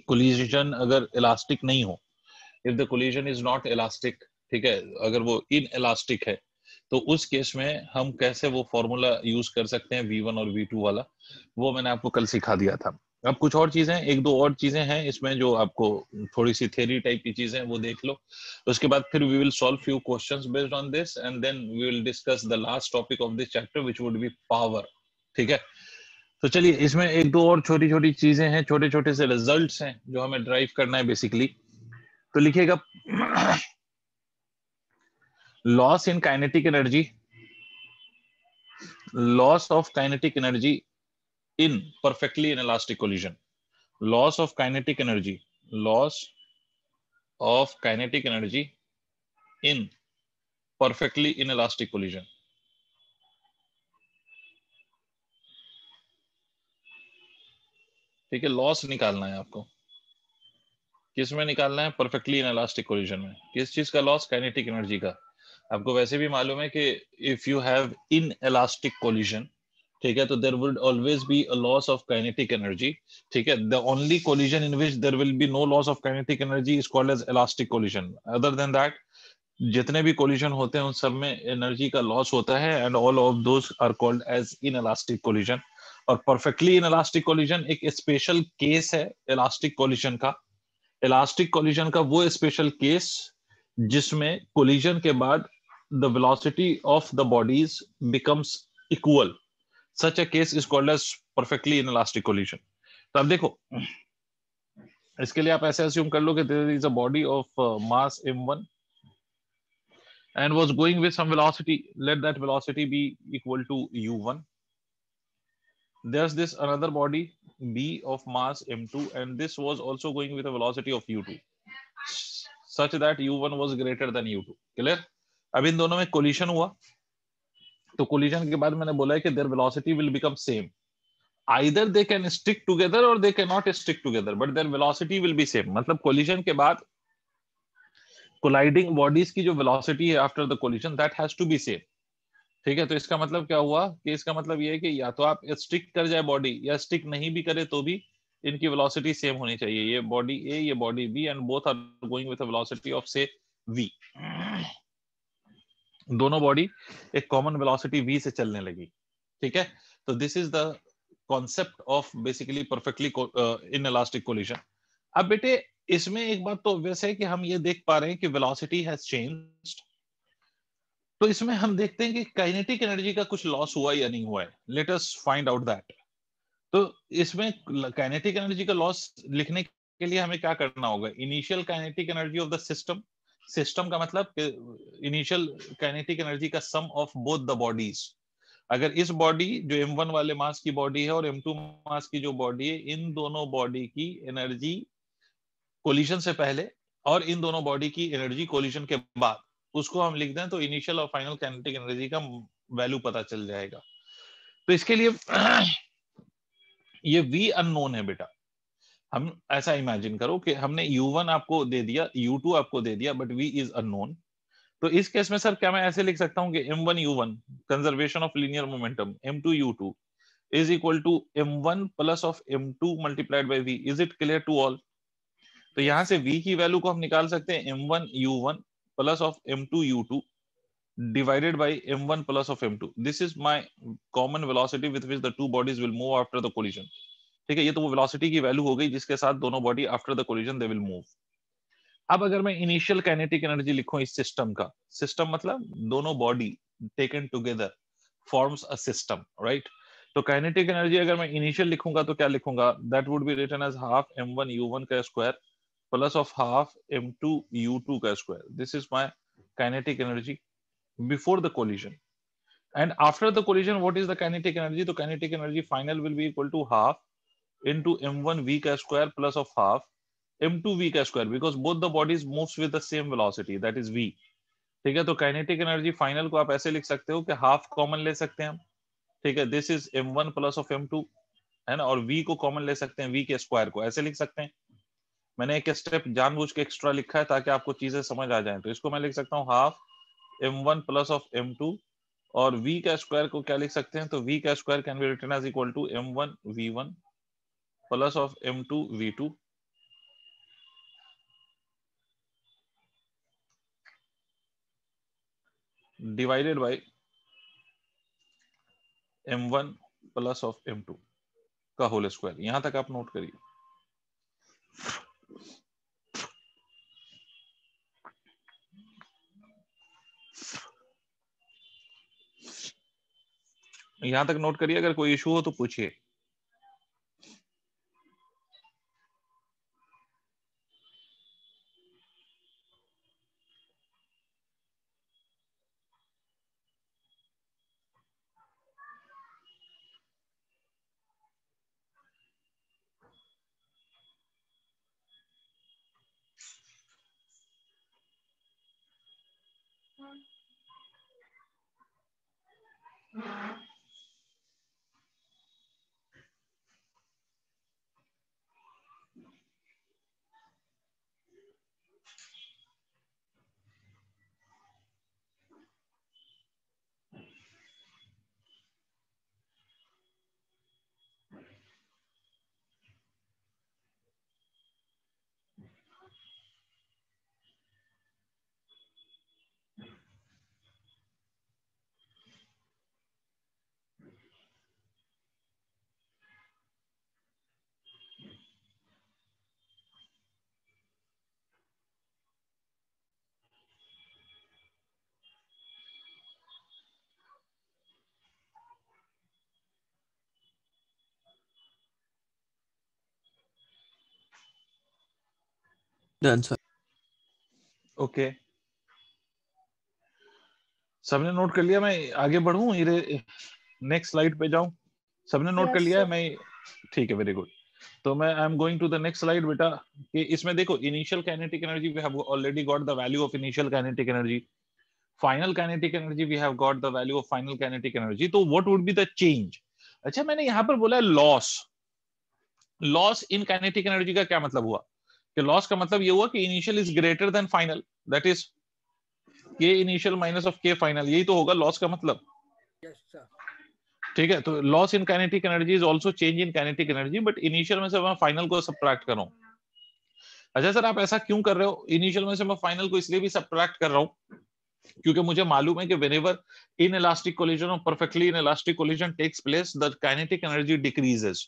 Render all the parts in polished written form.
Collision अगर elastic नहीं हो, if the collision is not elastic, ठीक है, अगर वो इन इलास्टिक है, तो उस केस में हम कैसे वो फॉर्मूला यूज कर सकते हैं V1 और V2 वाला, वो मैंने आपको कल सिखा दिया था। अब कुछ और चीजें, एक दो और चीजें हैं इसमें जो आपको थोड़ी सी थ्योरी टाइप की चीजें, वो देख लो। उसके बाद फिर we will solve few questions based on this, and then we will discuss the last topic of this chapter which would be power. ठीक है, तो चलिए, इसमें एक दो और छोटी छोटी चीजें हैं, छोटे छोटे से रिजल्ट्स हैं जो हमें ड्राइव करना है बेसिकली। तो लिखिएगा loss in kinetic energy, loss of kinetic energy in perfectly inelastic collision, loss of kinetic energy, loss of kinetic energy in perfectly inelastic collision। ठीक है, लॉस निकालना है आपको, किस में निकालना है? परफेक्टली इनइलास्टिक कोलिजन में। किस चीज का लॉस? काइनेटिक एनर्जी का। आपको वैसे भी मालूम है कि if you have inelastic collision, ठीक है, तो there would always be a loss of kinetic energy. ठीक है, the only collision in which there will be no loss of kinetic energy is called as elastic collision. Other than that, जितने भी collision होते हैं उन सब में energy का लॉस होता है, and all of those are called as inelastic collision. और परफेक्टली इनइलास्टिक कोलिजन एक स्पेशल केस है इलास्टिक कोलिजन का। इलास्टिक कोलिजन का वो स्पेशल केस जिसमें कोलिजन के बाद the velocity of the bodies becomes equal, such a case is called as perfectly inelastic collision. तो अब देखो, इसके लिए आप ऐसे अस्यूम कर लो कि there is a body of mass m1 and was going with some velocity, let that velocity be equal to u1. There's this another body b of mass m2 and this was also going with a velocity of u2 such that u1 was greater than u2। clear? अब इन दोनों में collision हुआ, तो collision के बाद मैंने बोला है कि their velocity will become same, either they can stick together or they cannot stick together, but their velocity will be same। मतलब कोलिशन के बाद कोलाइडिंग बॉडीज की जो वेलोसिटी है after the collision, that has to be same. ठीक है, तो इसका मतलब क्या हुआ कि इसका मतलब ये है कि या तो आप स्टिक कर जाए बॉडी, या स्टिक नहीं भी करे तो भी इनकी वेलोसिटी सेम होनी चाहिए। ये बॉडी ए, ये body B, and both are going with a velocity of से v। दोनों बॉडी एक कॉमन वेलोसिटी v से चलने लगी। ठीक है, तो this is the concept of basically perfectly inelastic collision. अब बेटे, इसमें एक बात तो ऑब्वियस है कि हम ये देख पा रहे हैं कि वेलोसिटी हैज चेंज्ड, तो इसमें हम देखते हैं कि काइनेटिक एनर्जी का कुछ लॉस हुआ या नहीं हुआ है। Let us find out that. तो इसमें काइनेटिक एनर्जी का लॉस लिखने के लिए हमें क्या करना होगा? Initial kinetic energy of the system, system का मतलब इनिशियल काइनेटिक एनर्जी का सम ऑफ बोथ द बॉडीज। अगर इस बॉडी जो m1 वाले मास की बॉडी है और m2 मास की जो बॉडी है, इन दोनों बॉडी की एनर्जी कोलिशन से पहले और इन दोनों बॉडी की एनर्जी कोलिशन के बाद, उसको हम लिख दें तो इनिशियल और फाइनल काइनेटिक एनर्जी का वैल्यू पता चल जाएगा। तो इसके लिए ये v अननोन है बेटा। हम ऐसा इमेजिन करो कि हमने u1 आपको दे दिया, u2 आपको दे दिया, बट v इज अननोन। तो इस केस में सर क्या मैं ऐसे लिख सकता हूं कि m1 u1 conservation of linear momentum m2 u2 is equal to m1 plus of m2 multiplied by v। Is it clear to all? तो यहां से v की वैल्यू को हम निकाल सकते हैं m1 u1 plus of m2 u2 divided by m1 plus of m2। this is my common velocity with which the two bodies will move after the collision। ठीक है, ये तो वो वेलोसिटी की वैल्यू हो गई जिसके साथ दोनों body after the collision they will move. अब अगर मैं इनिशियल काइनेटिक एनर्जी लिखूं इस सिस्टम का, सिस्टम मतलब दोनों body taken together forms a system, right? तो काइनेटिक एनर्जी अगर मैं इनिशियल लिखूंगा तो क्या लिखूंगा? That would be written as half m1 u1 का square plus of half m2 u2 का square. This is my kinetic energy before the collision, and after the collision what is the kinetic energy? The kinetic energy final will be equal to half into m1 v का square plus of half m2 v का square, because both the bodies moves with the same velocity, that is v। ठीक है, तो kinetic energy final को आप ऐसे लिख सकते हो कि हाफ कॉमन ले सकते हैं हम। ठीक है, this is m1 plus of m2 है ना, और v को कॉमन ले सकते हैं, v के स्क्वायर को ऐसे लिख सकते हैं। मैंने एक स्टेप जानबूझ के एक्स्ट्रा लिखा है ताकि आपको चीजें समझ आ जाए। तो इसको मैं लिख सकता हूँ half m1 plus of m2, और v का स्क्वायर को क्या लिख सकते हैं? तो v का square can be written as equal to m1 v1 plus of m2 v2 divided by m1 plus of m2 का होल स्क्वायर। यहां तक आप नोट करिए। यहां तक नोट करिए, अगर कोई इशू हो तो पूछिए। Done sir. ओके, सबने नोट कर लिया? मैं आगे बढ़ूं, नेक्स्ट स्लाइड पे जाऊं? सबने नोट कर लिया है? मैं ठीक है, वेरी गुड। तो मैं I am going to the next slide बेटा। कि इसमें देखो, initial kinetic energy we have already got the value of initial kinetic energy, final kinetic energy we have got the value of final kinetic energy. तो what would be the change? अच्छा, मैंने यहां पर बोला loss. Loss in kinetic energy का क्या मतलब हुआ? कि लॉस का मतलब ये हुआ कि initial is greater than final, that is के इनिशियल माइनस ऑफ के फाइनल। यही तो होगा लॉस का मतलब। Yes sir. ठीक है, तो loss in kinetic energy is also change in kinetic energy, but initial में से मैं फाइनल को सब्ट्रैक्ट कर रहा हूं। अच्छा सर, आप ऐसा क्यों कर रहे हो? इनिशियल में से मैं फाइनल को इसलिए भी सब्ट्रैक्ट कर रहा हूं क्योंकि मुझे मालूम है कि whenever inelastic collision or perfectly inelastic collision takes place, the kinetic energy decreases.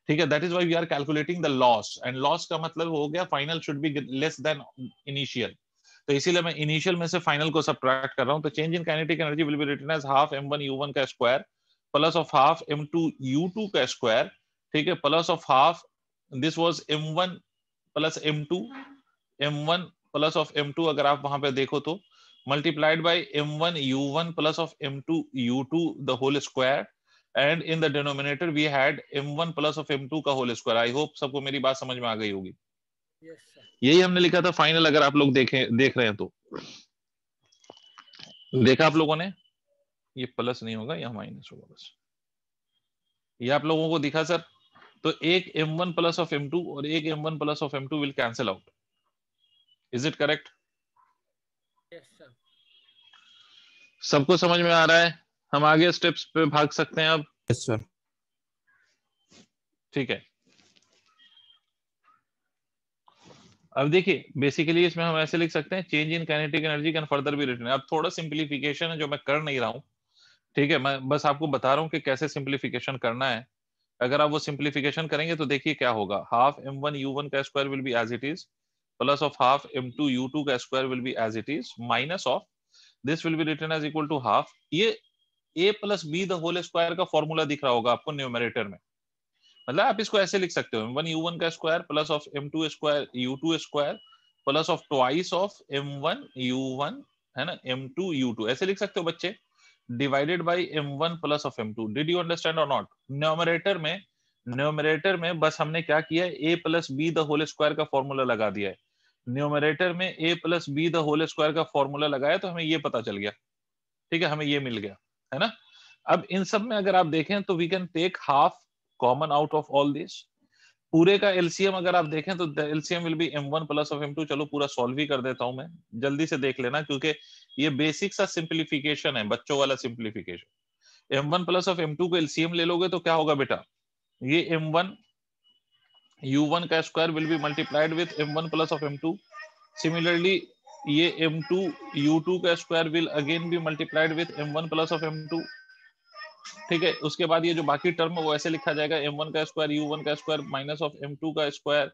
ठीक है, that is why we are calculating the loss, and loss का मतलब हो गया final should be less than initial. तो इसीलिए मैं इनिशियल में से फाइनल को सब्ट्रैक्ट कर रहा हूं। तो change in kinetic energy will be written as half m1 u1 का square plus of half m2 u2 का स्क्वायर। ठीक है, plus of half, this was m1 plus m2, m1 plus of m2 अगर आप वहां पे देखो तो multiplied by m1 u1 plus of m2 u2 the whole square, and in the denominator we had m1 plus of m2 का whole square. I hope सबको मेरी बात समझ में आ गई होगी। Yes sir. यही हमने लिखा था फाइनल, अगर आप लोग देख रहे हैं तो देखा आप लोगों ने? ये प्लस नहीं होगा, यह माइनस होगा बस। ये आप लोगों को दिखा सर? तो एक m1 प्लस ऑफ m2 और एक m1 plus of m2 will cancel out. Is it correct? Yes sir. सबको समझ में आ रहा है? हम आगे स्टेप्स पे भाग सकते हैं अब। Yes sir. ठीक है, अब देखिए बेसिकली इसमें हम ऐसे लिख सकते हैं, change in kinetic energy can further be written. अब थोड़ा सिंप्लीफिकेशन है जो मैं कर नहीं रहा हूं। ठीक है, मैं बस आपको बता रहा हूं कि कैसे सिंप्लीफिकेशन करना है। अगर आप वो सिंप्लीफिकेशन करेंगे तो देखिए क्या होगा। हाफ m1 u1 का square will be as it is, plus of half m2 u2 का square will be as it is, minus of this will be written as equal to half. ये a plus b the whole square का formula दिख रहा होगा आपको numerator में। मतलब आप इसको ऐसे लिख सकते हो, m1 u1 का square plus of m2 square u2 square plus of twice of m1 u1, है ना, m2 u2, ऐसे लिख सकते हो बच्चे, divided by m1 plus of m2। Did you understand और नॉट? न्यूमरेटर में बस हमने क्या किया है, a plus b the whole square का फॉर्मूला लगा दिया है। न्यूमरेटर में a plus b the whole square का फॉर्मूला लगाया तो हमें ये पता चल गया। ठीक है, हमें ये मिल गया, है ना। अब इन सब में अगर आप देखें तो we can take half common out of all this. पूरे का एलसीएम अगर आप देखें तो LCM will be m1 plus of m2। चलो पूरा सॉल्व ही कर देता हूं मैं, जल्दी से देख लेना, क्योंकि ये बेसिक सा सिंप्लीफिकेशन है, बच्चों वाला simplification. m1 plus of m2 को एलसीएम ले लोगे तो क्या होगा बेटा, ये m1 u1 का square will be multiplied with m1 plus of m2। Similarly ये m2 u2 का square will again be multiplied with m1 plus of m2, ठीक है। उसके बाद ये जो बाकी टर्म है वो ऐसे लिखा जाएगा m1 का स्क्वायर u1 का स्क्वायर माइनस ऑफ m2 का स्क्वायर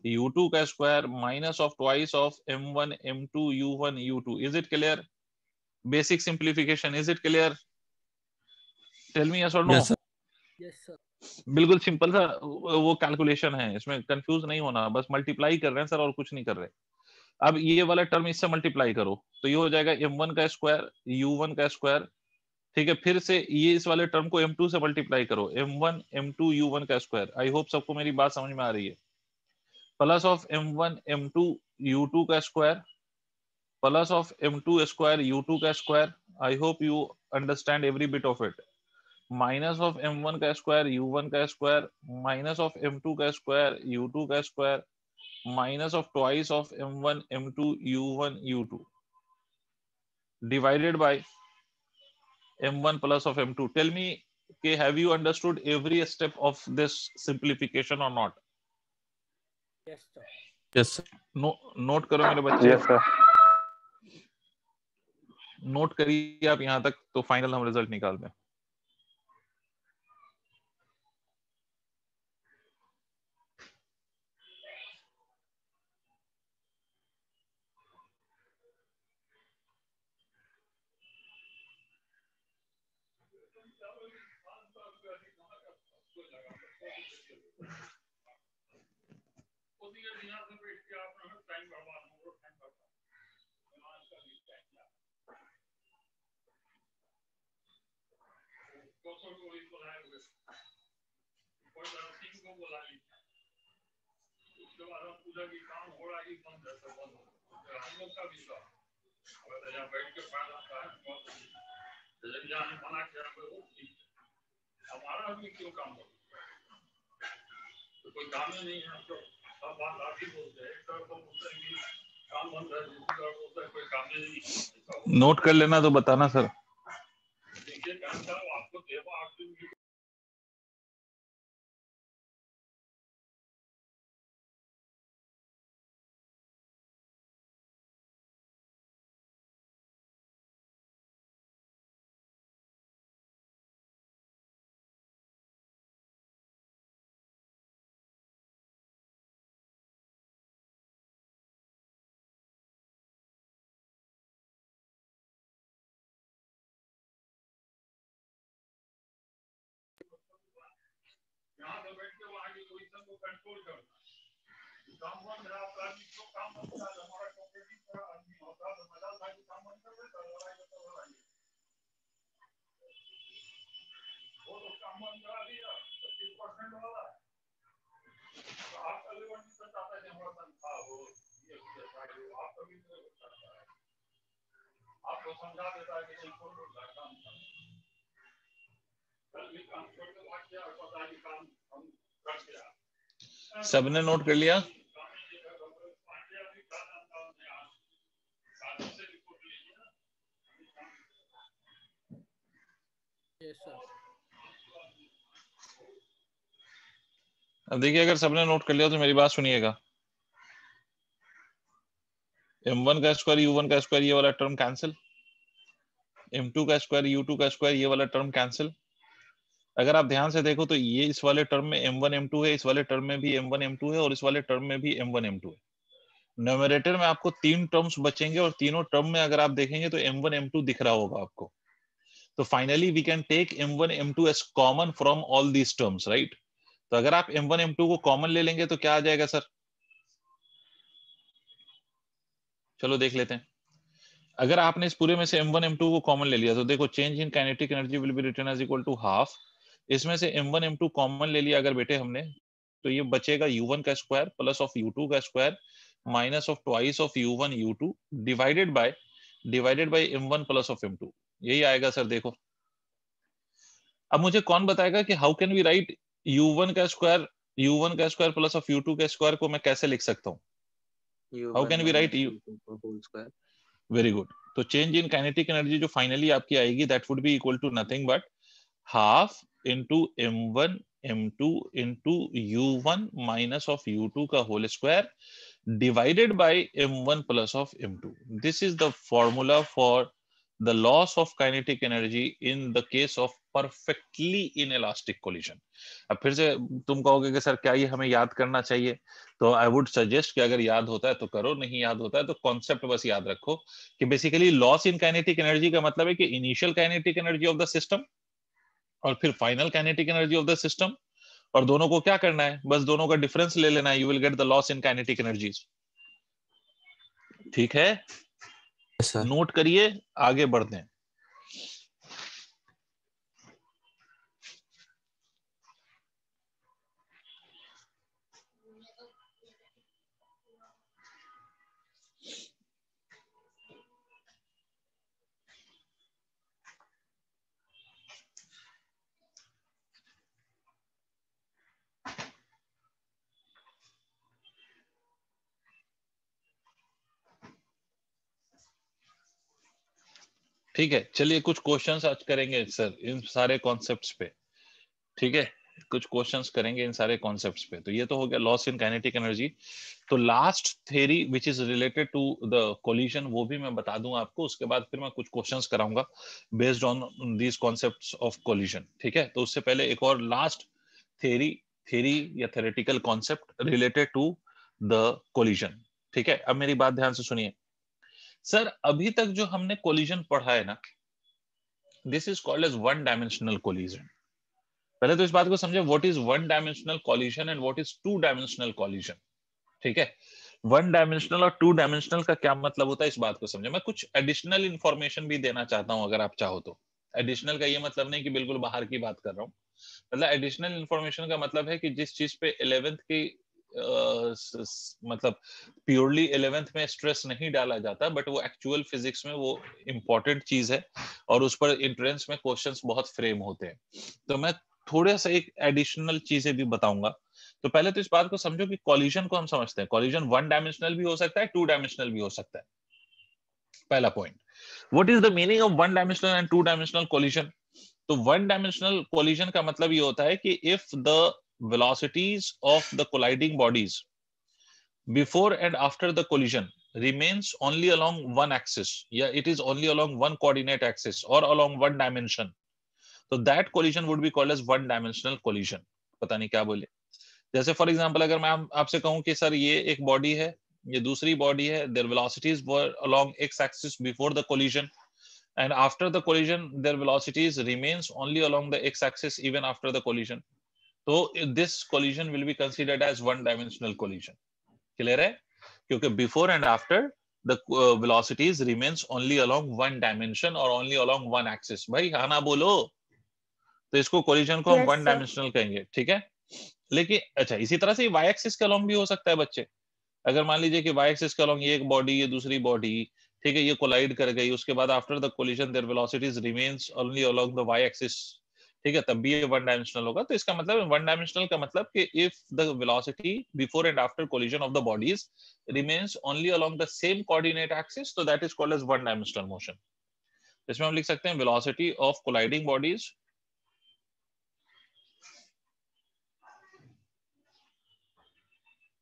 u2 का square minus of twice of m1 m2 u1 u2। Is it clear? Basic simplification, is it clear? Tell me yes और no. Yes sir. Yes sir. बिल्कुल simple सा वो calculation है, इसमें confuse नहीं होना, बस मल्टीप्लाई कर रहे हैं सर और कुछ नहीं कर रहे। अब ये वाला टर्म इससे मल्टीप्लाई करो तो ये हो जाएगा m1 का स्क्वायर u1 का स्क्वायर, ठीक है। फिर से ये इस वाले टर्म को m2 से मल्टीप्लाई करो, m1 m2 u1 का स्क्वायर। आई होप सबको मेरी बात समझ में आ रही है। Plus of m1 m2 u2 का square plus of m2 square u2 का square. I hope you understand every bit of it. Minus of m1 का स्क्वायर u1 का स्क्वायर माइनस ऑफ m2 का स्क्वायर u2 का square minus of twice of m1 m2 u1 u2 divided by m1 plus of m2। tell me, okay, have you understood every step of this simplification or not? Yes sir. Yes sir. Note करो मेरे बच्चे। Yes sir. Note करिए आप यहां तक तो final हम result निकालते हैं। नोट कर लेना तो बताना सर। सबने नोट कर लिया? Yes sir. अब देखिए, अगर सबने नोट कर लिया तो मेरी बात सुनिएगा। m1 का स्क्वायर u1 का स्क्वायर ये वाला टर्म कैंसिल, m2 का स्क्वायर u2 का स्क्वायर ये वाला टर्म कैंसिल। अगर आप ध्यान से देखो तो ये इस वाले टर्म में m1 m2 है, इस वाले टर्म में भी m1 m2 है और इस वाले टर्म में भी m1 m2 है। न्यूमरेटर में आपको तीन टर्म्स बचेंगे और तीनों टर्म में अगर आप देखेंगे तो m1 m2 दिख रहा होगा आपको। तो finally we can take m1 m2 as common from all these terms, right. तो अगर आप m1 m2 को कॉमन ले लेंगे तो क्या आ जाएगा सर? चलो देख लेते हैं। अगर आपने इस पूरे में से m1 m2 को कॉमन ले लिया तो देखो, change in kinetic energy will be written as equal to half. इसमें से m1 m2 कॉमन ले लिया अगर बेटे हमने, तो ये बचेगा u1 का स्क्वायर प्लस ऑफ u2 का square minus of twice of u1 u2 divided by m1 plus of m2। यही आएगा सर। देखो अब मुझे कौन बताएगा कि how can we right u1 का स्क्वायर प्लस ऑफ u2 का स्क्वायर को मैं कैसे लिख सकता हूँ? How can we write u whole square? Very good. तो चेंज इन काइनेटिक एनर्जी जो फाइनली आपकी आएगी that would be equal to nothing but half into m1 m2 into u1 minus of u2 का whole square divided by m1 plus of m2. This is the formula for the loss of kinetic energy in the case of perfectly inelastic collision. अब फिर से तुम कहोगे कि sir क्या ये हमें याद करना चाहिए, तो आई वुड सजेस्ट कि अगर याद होता है तो करो, नहीं याद होता है तो कॉन्सेप्ट बस याद रखो कि basically loss in kinetic energy का मतलब है कि initial kinetic energy of the system और फिर final kinetic energy of the system, और दोनों को क्या करना है, बस दोनों का डिफरेंस ले लेना है, you will get the loss in kinetic energies. ठीक है, नोट करिए, आगे बढ़ते हैं। ठीक है, चलिए कुछ क्वेश्चंस आज करेंगे सर इन सारे कॉन्सेप्ट्स पे। ठीक है, कुछ क्वेश्चंस करेंगे इन सारे कॉन्सेप्ट्स पे। तो ये तो हो गया लॉस इन काइनेटिक एनर्जी। तो last theory which is related to the collision वो भी मैं बता दूं आपको, उसके बाद फिर मैं कुछ क्वेश्चंस कराऊंगा based on these concepts of collision. ठीक है, तो उससे पहले एक और लास्ट थ्योरी या theoretical concept related to the collision. ठीक है, अब मेरी बात ध्यान से सुनिए सर। अभी तक जो हमने कोलिजन पढ़ा है ना, this is called as one dimensional collision. पहले तो इस बात को समझे, what is one dimensional collision and what is two dimensional collision. ठीक है, वन डायमेंशनल और टू डायमेंशनल का क्या मतलब होता है इस बात को समझे। मैं कुछ एडिशनल इंफॉर्मेशन भी देना चाहता हूं अगर आप चाहो तो। एडिशनल का ये मतलब नहीं कि बिल्कुल बाहर की बात कर रहा हूं, मतलब एडिशनल इंफॉर्मेशन का मतलब है कि जिस चीज पे 11th की मतलब प्योरली 11th में स्ट्रेस नहीं डाला जाता, बट वो एक्चुअल फिजिक्स में वो इंपॉर्टेंट चीज है और उस पर एंट्रेंस में क्वेश्चंस बहुत फ्रेम होते हैं। तो मैं थोड़ा सा एक एडिशनल चीजें भी बताऊंगा। तो पहले तो इस बात को समझो कि कॉलिजन को हम समझते हैं, कॉलिजन वन डायमेंशनल भी हो सकता है, टू डायमेंशनल भी हो सकता है। पहला point, what is the meaning of one dimensional and two dimensional collision. तो वन डायमेंशनल कॉलिजन का मतलब ये होता है कि if the velocities of the colliding bodies before and after the collision remains only along one axis, yeah, it is only along one coordinate axis or along one dimension, so that collision would be called as one dimensional collision। पता नहीं क्या बोले। जैसे for example अगर मैं आपसे कहूं कि सर ये एक बॉडी है, ये दूसरी बॉडी है, their velocities were along x axis before the collision and after the collision their velocities remains only along the x axis even after the collision, तो this collision will be considered as one dimensional collision। Clear है, क्योंकि before and after the velocities remains only along one dimension or only along one axis। भाई हाँ ना बोलो, तो इसको collision को हम वन डायमेंशनल कहेंगे। ठीक है, लेकिन अच्छा इसी तरह से y एक्सिस के अलॉन्ग भी हो सकता है बच्चे। अगर मान लीजिए कि y एक्सिस के अलॉन्ग ये एक बॉडी, ये दूसरी बॉडी, ठीक है, ये कोलाइड कर गई, उसके बाद after the collision there velocities remains only along the y axis, ठीक है, तब भी ये वन डायमेंशनल होगा। तो इसका मतलब वन डायमेंशनल का मतलब कि if the velocity before and after collision of the bodies remains only along the same coordinate axis, तो that is called as one dimensional motion. इसमें हम लिख सकते हैं velocity of colliding bodies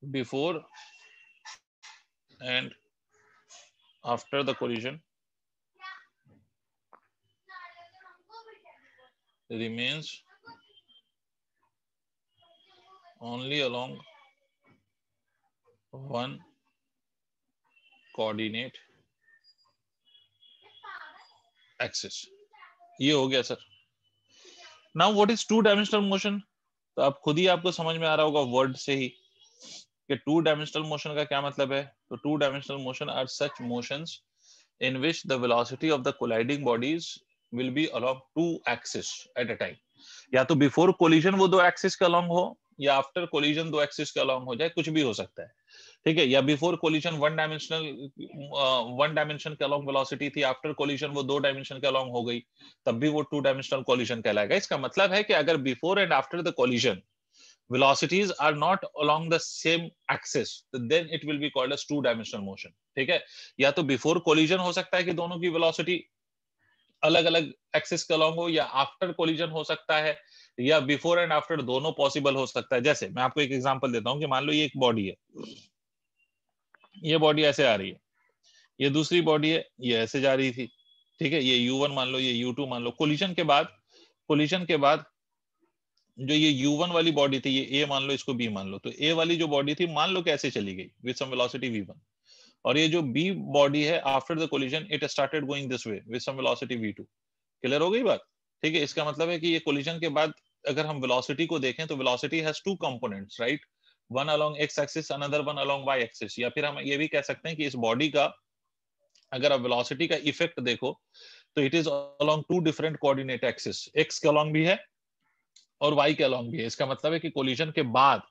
before and after the collision remains only along one coordinate axis। ये हो गया sir. Now what is two dimensional motion, तो आप खुद ही आपको समझ में आ रहा होगा वर्ड से ही कि टू डायमेंशनल मोशन का क्या मतलब है। तो two dimensional motion are such motions in which the velocity of the colliding bodies will be along two axes at a time। या तो बिफोर कोलिजन वो दो एक्सिस के अलॉन्ग हो, या आफ्टर कोलिजन दो एक्सिस के अलॉन्ग हो जाए, कुछ भी हो सकता है। ठीक है, या बिफोर कोलिजन वन डायमेंशन के अलॉन्ग वेलोसिटी थी, आफ्टर कोलिजन वो दो डायमेंशन के अलॉन्ग हो गई, तब भी वो टू डायमेंशनल कोलिजन कहलाएगा। इसका मतलब है कि अगर before and after the collision velocities are not along the same axis, then it will be called as two dimensional motion। ठीक है, या तो बिफोर कोलिजन हो सकता है कि दोनों की वेलोसिटी अलग अलग एक्सिस के अलॉन्ग हो, या आफ्टर कोलिजन हो सकता है, या बिफोर एंड आफ्टर दोनों पॉसिबल हो सकता है। जैसे मैं आपको एक एग्जांपल देता हूं कि मान लो ये एक बॉडी है, ये बॉडी ऐसे आ रही है, ये दूसरी बॉडी है, ये ऐसे जा रही थी, ठीक है, ये U1 मान लो, ये U2 मान लो। कोलिजन के बाद जो ये U1 वाली बॉडी थी, ये A मान लो, इसको B मान लो, तो A वाली जो बॉडी थी मान लो कैसे चली गई विद सम वेलोसिटी V1, और ये जो B बॉडी है after the collision it started going this way with some velocity V2। Clear हो गई बात? ठीक है, इसका मतलब है कि ये कोलिजन के बाद अगर हम वेलोसिटी को देखें तो velocity has two components, right, one along x axis, another one along Y axis. या फिर हम ये भी कह सकते हैं कि इस बॉडी का अगर आप वेलोसिटी का इफेक्ट देखो तो it is along two different coordinate axis, x के अलोंग भी है और वाई के अलोंग भी है। इसका मतलब है कि कोलिजन के बाद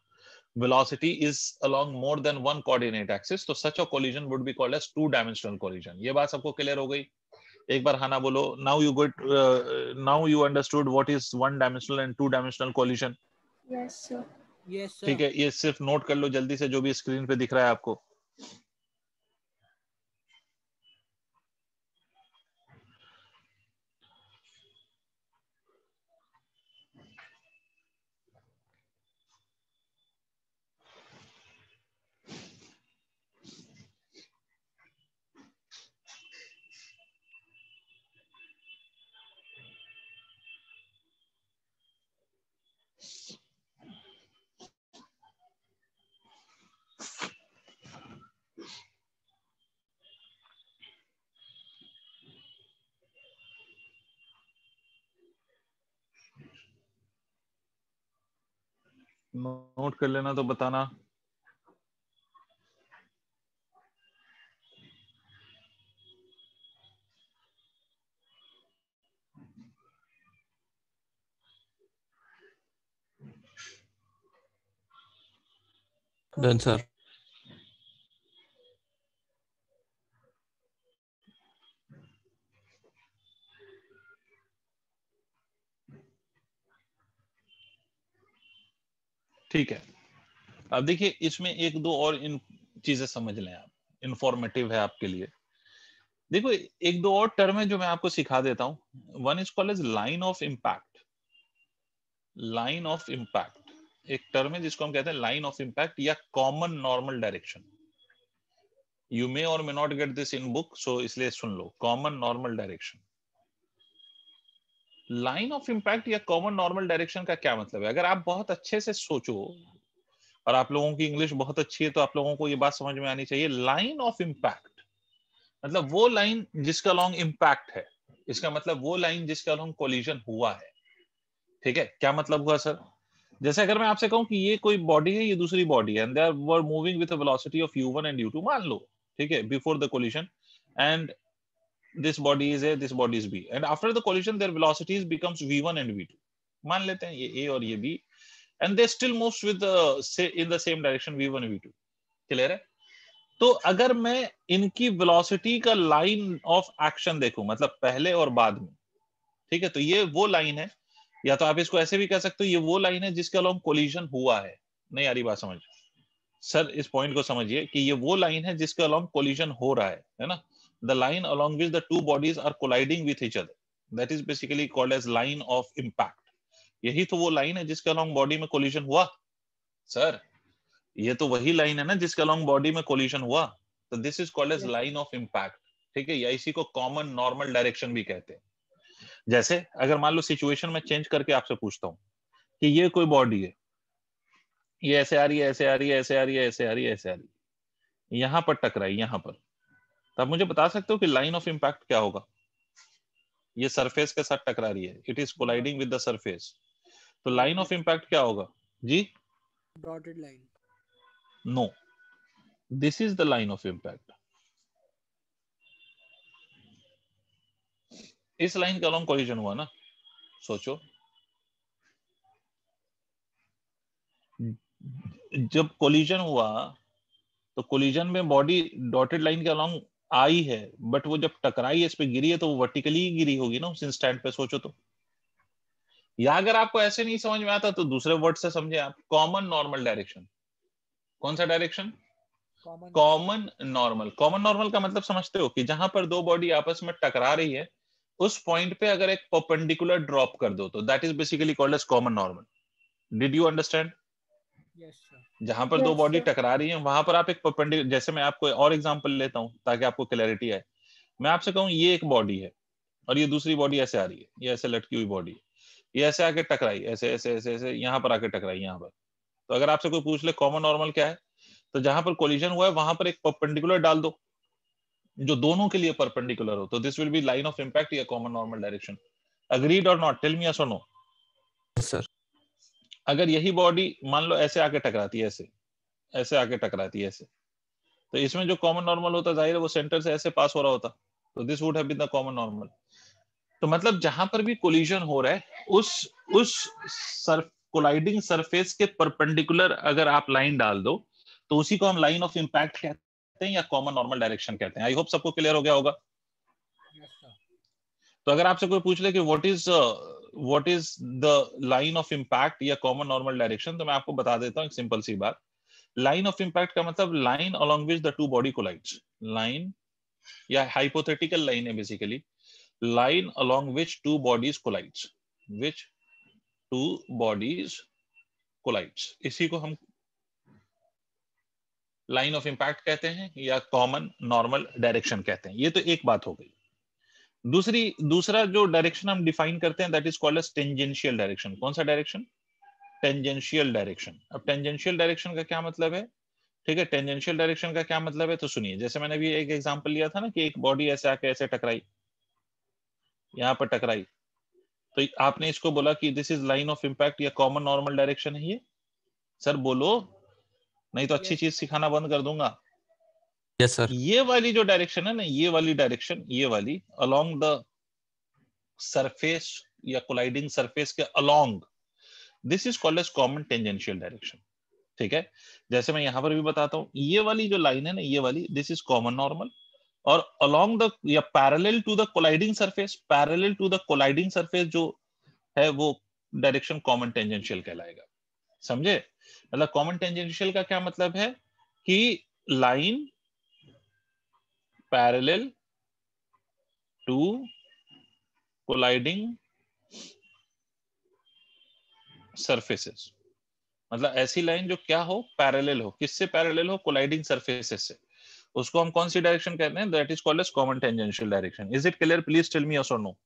velocity is along more than one coordinate axis, तो such a collision would be called as two dimensional collision। ये बात सबको क्लियर हो गई? एक बार हाँ ना बोलो। now you understood what is one dimensional and two dimensional collision? Yes, sir. Yes, sir. ठीक है, ये सिर्फ नोट कर लो जल्दी से जो भी स्क्रीन पे दिख रहा है आपको। नोट कर लेना तो बताना। Done sir. ठीक है, अब देखिए इसमें एक दो और इन चीजें समझ लें आप, इंफॉर्मेटिव है आपके लिए। देखो एक दो और टर्म है जो मैं आपको सिखा देता हूं। One is called as line of impact. Line of impact एक टर्म है जिसको हम कहते हैं लाइन ऑफ इम्पैक्ट या common normal direction. You may और may not get this in book, so इसलिए सुन लो, common normal direction. Line of impact या कॉमन नॉर्मल डायरेक्शन का क्या मतलब है? अगर आप बहुत अच्छे से सोचो, और आप लोगों की इंग्लिश बहुत अच्छी है तो आप लोगों को ये बात समझ में आनी चाहिए। लाइन ऑफ इम्पैक्ट मतलब वो लाइन जिसका लॉन्ग इम्पैक्ट है, इसका मतलब वो लाइन जिसका लॉन्ग कोलिजन हुआ है। ठीक है, क्या मतलब हुआ सर? जैसे अगर मैं आपसे कहूं कि ये कोई बॉडी है, ये दूसरी बॉडी है, and they were moving with a velocity of u1 and u2, मान लो, ठीक है, before the collision, and this body is A, this body is B, and after the collision their velocities becomes v1 and v2, मान लेते हैं ये A और ये B, and they still moves with the in the same direction v1 v2। Clear है? तो अगर मैं इनकी वेलोसिटी का लाइन ऑफ एक्शन देखूं, मतलब पहले और बाद में, ठीक है, तो ये वो लाइन है, या तो आप इसको ऐसे भी कह सकते हो, ये वो लाइन है जिसके अलोंग कोलिजन हुआ है। नहीं आ रही बात समझ? सर इस पॉइंट को समझिए कि ये वो लाइन है जिसके अलोंग कोलिजन हो रहा है ना? The line along which the two bodies are colliding with each other, that is basically called as line of impact। यही तो वो लाइन है जिसके अलोंग बॉडी में कोलिजन हुआ। सर ये तो वही लाइन है ना जिसके अलोंग बॉडी में कोलिजन हुआ, तो this is called as line of impact. ठीक है, या इसी को कॉमन नॉर्मल डायरेक्शन भी कहते हैं। जैसे अगर मान लो सिचुएशन में चेंज करके आपसे पूछता हूं कि ये कोई बॉडी है, ये ऐसे आ रही है, ऐसे आ रही है, ऐसे आ रही है, ऐसे आ रही है, ऐसे आ रही है, यहां पर टकराई, यहां पर, तो आप मुझे बता सकते हो कि लाइन ऑफ इम्पैक्ट क्या होगा? ये सरफेस के साथ टकरा रही है, it is colliding with the surface, तो लाइन ऑफ इम्पैक्ट क्या होगा जी? Dotted line. No, this is the line of impact. इस लाइन का लॉन्ग कोलिजन हुआ ना, सोचो, जब कोलिजन हुआ तो कोलिजन में बॉडी डॉटेड लाइन के अलॉन्ग आई है, बट वो जब टकराई है, इस पे गिरी है, तो वो वर्टिकली ही गिरी होगी ना उस इंस्टेंट पे, सोचो तो। या अगर आपको ऐसे नहीं समझ में आता तो दूसरे वर्ड से समझे आप, कॉमन नॉर्मल डायरेक्शन। कौन सा direction? Common normal. Common normal का मतलब समझते हो कि जहां पर दो बॉडी आपस में टकरा रही है, उस पॉइंट पे अगर एक परपेंडिकुलर ड्रॉप कर दो तो that is basically called as common normal. Did you understand? Yes sir, जहां पर दो Yes, बॉडी sir. टकरा रही हैं वहां पर आप एक परपेंडिकुलर, जैसे मैं आपको और एग्जांपल लेता हूं ताकि आपको क्लैरिटी आए। मैं आपसे कहूं ये एक बॉडी है और ये दूसरी बॉडी ऐसे आ रही है, ये ऐसे लटकी हुई बॉडी है, ये ऐसे आके टकराई, ऐसे ऐसे ऐसे ऐसे यहाँ पर आके टकराई यहाँ पर। तो अगर आपसे कोई पूछ ले कॉमन नॉर्मल क्या है, तो जहां पर कोलिजन हुआ है वहां पर एक परपेंडिकुलर डाल दो जो दोनों के लिए परपेंडिकुलर हो, तो this will B line of impact या कॉमन नॉर्मल डायरेक्शन। अग्रीड और नॉट? टेल मी यस और नो। Yes, sir. अगर यही बॉडी मान लो ऐसे आके टकराती है, ऐसे ऐसे आके टकराती है ऐसे, तो इसमें जो कॉमन नॉर्मल होता जाहिर है वो सेंटर से ऐसे पास हो रहा होता, तो this would have been the common normal. तो मतलब जहां पर भी कोलिजन हो रहा है उस कोलाइडिंग सरफेस के परपेंडिकुलर अगर आप लाइन डाल दो तो उसी को हम लाइन ऑफ इम्पैक्ट कहते हैं या कॉमन नॉर्मल डायरेक्शन कहते हैं। आई होप सबको क्लियर हो गया होगा। यस सर, तो अगर आपसे कोई पूछ ले कि what is the line of impact या कॉमन नॉर्मल डायरेक्शन, तो मैं आपको बता देता हूँ एक सिंपल सी बात। लाइन ऑफ इम्पैक्ट का मतलब line along which the two body collides, line या हाइपोथेटिकल लाइन है basically, line along which two bodies collides, which two bodies collides, इसी को हम लाइन ऑफ इम्पैक्ट कहते हैं या कॉमन नॉर्मल डायरेक्शन कहते हैं। ये तो एक बात हो गई। दूसरा जो डायरेक्शन हम डिफाइन करते हैं that is called as tangential direction. कौन सा डायरेक्शन? Tangential direction. अब टेंजेंशियल डायरेक्शन का क्या मतलब है? ठीक है, टेंजेंशियल डायरेक्शन का क्या मतलब है तो सुनिए। जैसे मैंने भी एक एग्जांपल लिया था ना कि एक बॉडी ऐसे आके ऐसे टकराई, यहां पर टकराई, तो आपने इसको बोला कि this is line of impact या कॉमन नॉर्मल डायरेक्शन है ये। सर बोलो, नहीं तो अच्छी Yes. चीज सिखाना बंद कर दूंगा। Yes, sir. ये वाली जो डायरेक्शन है ना, ये वाली डायरेक्शन, ये वाली अलोंग द सरफेस या कोलाइडिंग सरफेस के along, this is called as common tangential direction. ठीक है, जैसे मैं यहां पर भी बताता हूं, ये वाली जो लाइन है ना, ये वाली, दिस इज कॉमन नॉर्मल, और अलोंग द या parallel to the colliding surface, parallel to the colliding surface जो है वो डायरेक्शन कॉमन टेंजेंशियल कहलाएगा। समझे? मतलब कॉमन टेंजेंशियल का क्या मतलब है कि line parallel to colliding surfaces, मतलब ऐसी लाइन जो क्या हो, पैरेलल हो। किससे पैरेलल हो? कोलाइडिंग सरफेसेस से। उसको हम कौन सी डायरेक्शन कहते हैं? That is called as common tangential direction. Is it clear? Please tell me yes और no.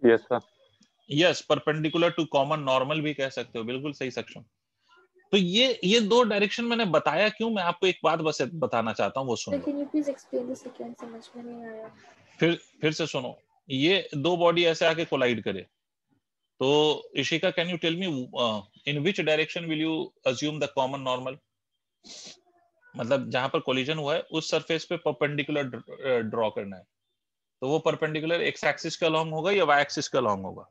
Yes sir. Yes, perpendicular to common normal भी कह सकते हो, बिल्कुल सही सक्षम। तो ये दो डायरेक्शन मैंने बताया क्यों, मैं आपको एक बात बस बताना चाहता हूँ, वो सुन लो। Can you please explain the second? समझ में नहीं आया। फिर से सुनो। ये दो बॉडी ऐसे आके कोलाइड करे, तो Ishika can you tell me in which direction will you assume the common normal? मतलब जहां पर कोलिजन हुआ है उस सरफेस पे परपेंडिकुलर ड्रॉ करना है, तो वो परपेंडिकुलर एक्स एक्सिस के अलोंग होगा या वाई एक्सिस के अलोंग होगा?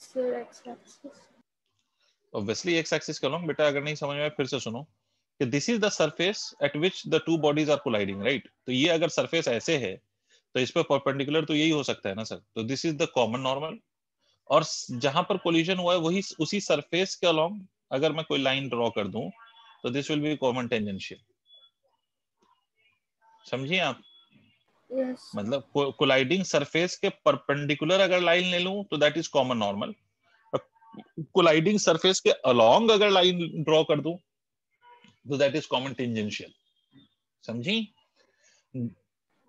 Sir, x-axis. Obviously x axis के अलोंग। बेटा अगर नहीं समझ में आया फिर से सुनो कि this is the surface at which the two bodies are colliding, right? तो ये अगर सरफेस ऐसे है तो इस पे परपेंडिकुलर तो यही हो सकता है ना सर, तो this is the common normal. और जहां पर कोलिजन हुआ है वही उसी सरफेस के अलोंग अगर मैं कोई लाइन ड्रॉ कर दूं तो this will B common tangential. समझिए आप? Yes. मतलब कोलाइडिंग सरफेस के परपेंडिकुलर अगर लाइन ले लूं तो that is common normal, colliding surface के अलोंग अगर लाइन ड्रॉ कर दूं तो दैट इज कॉमन टेंजेंशियल। समझी?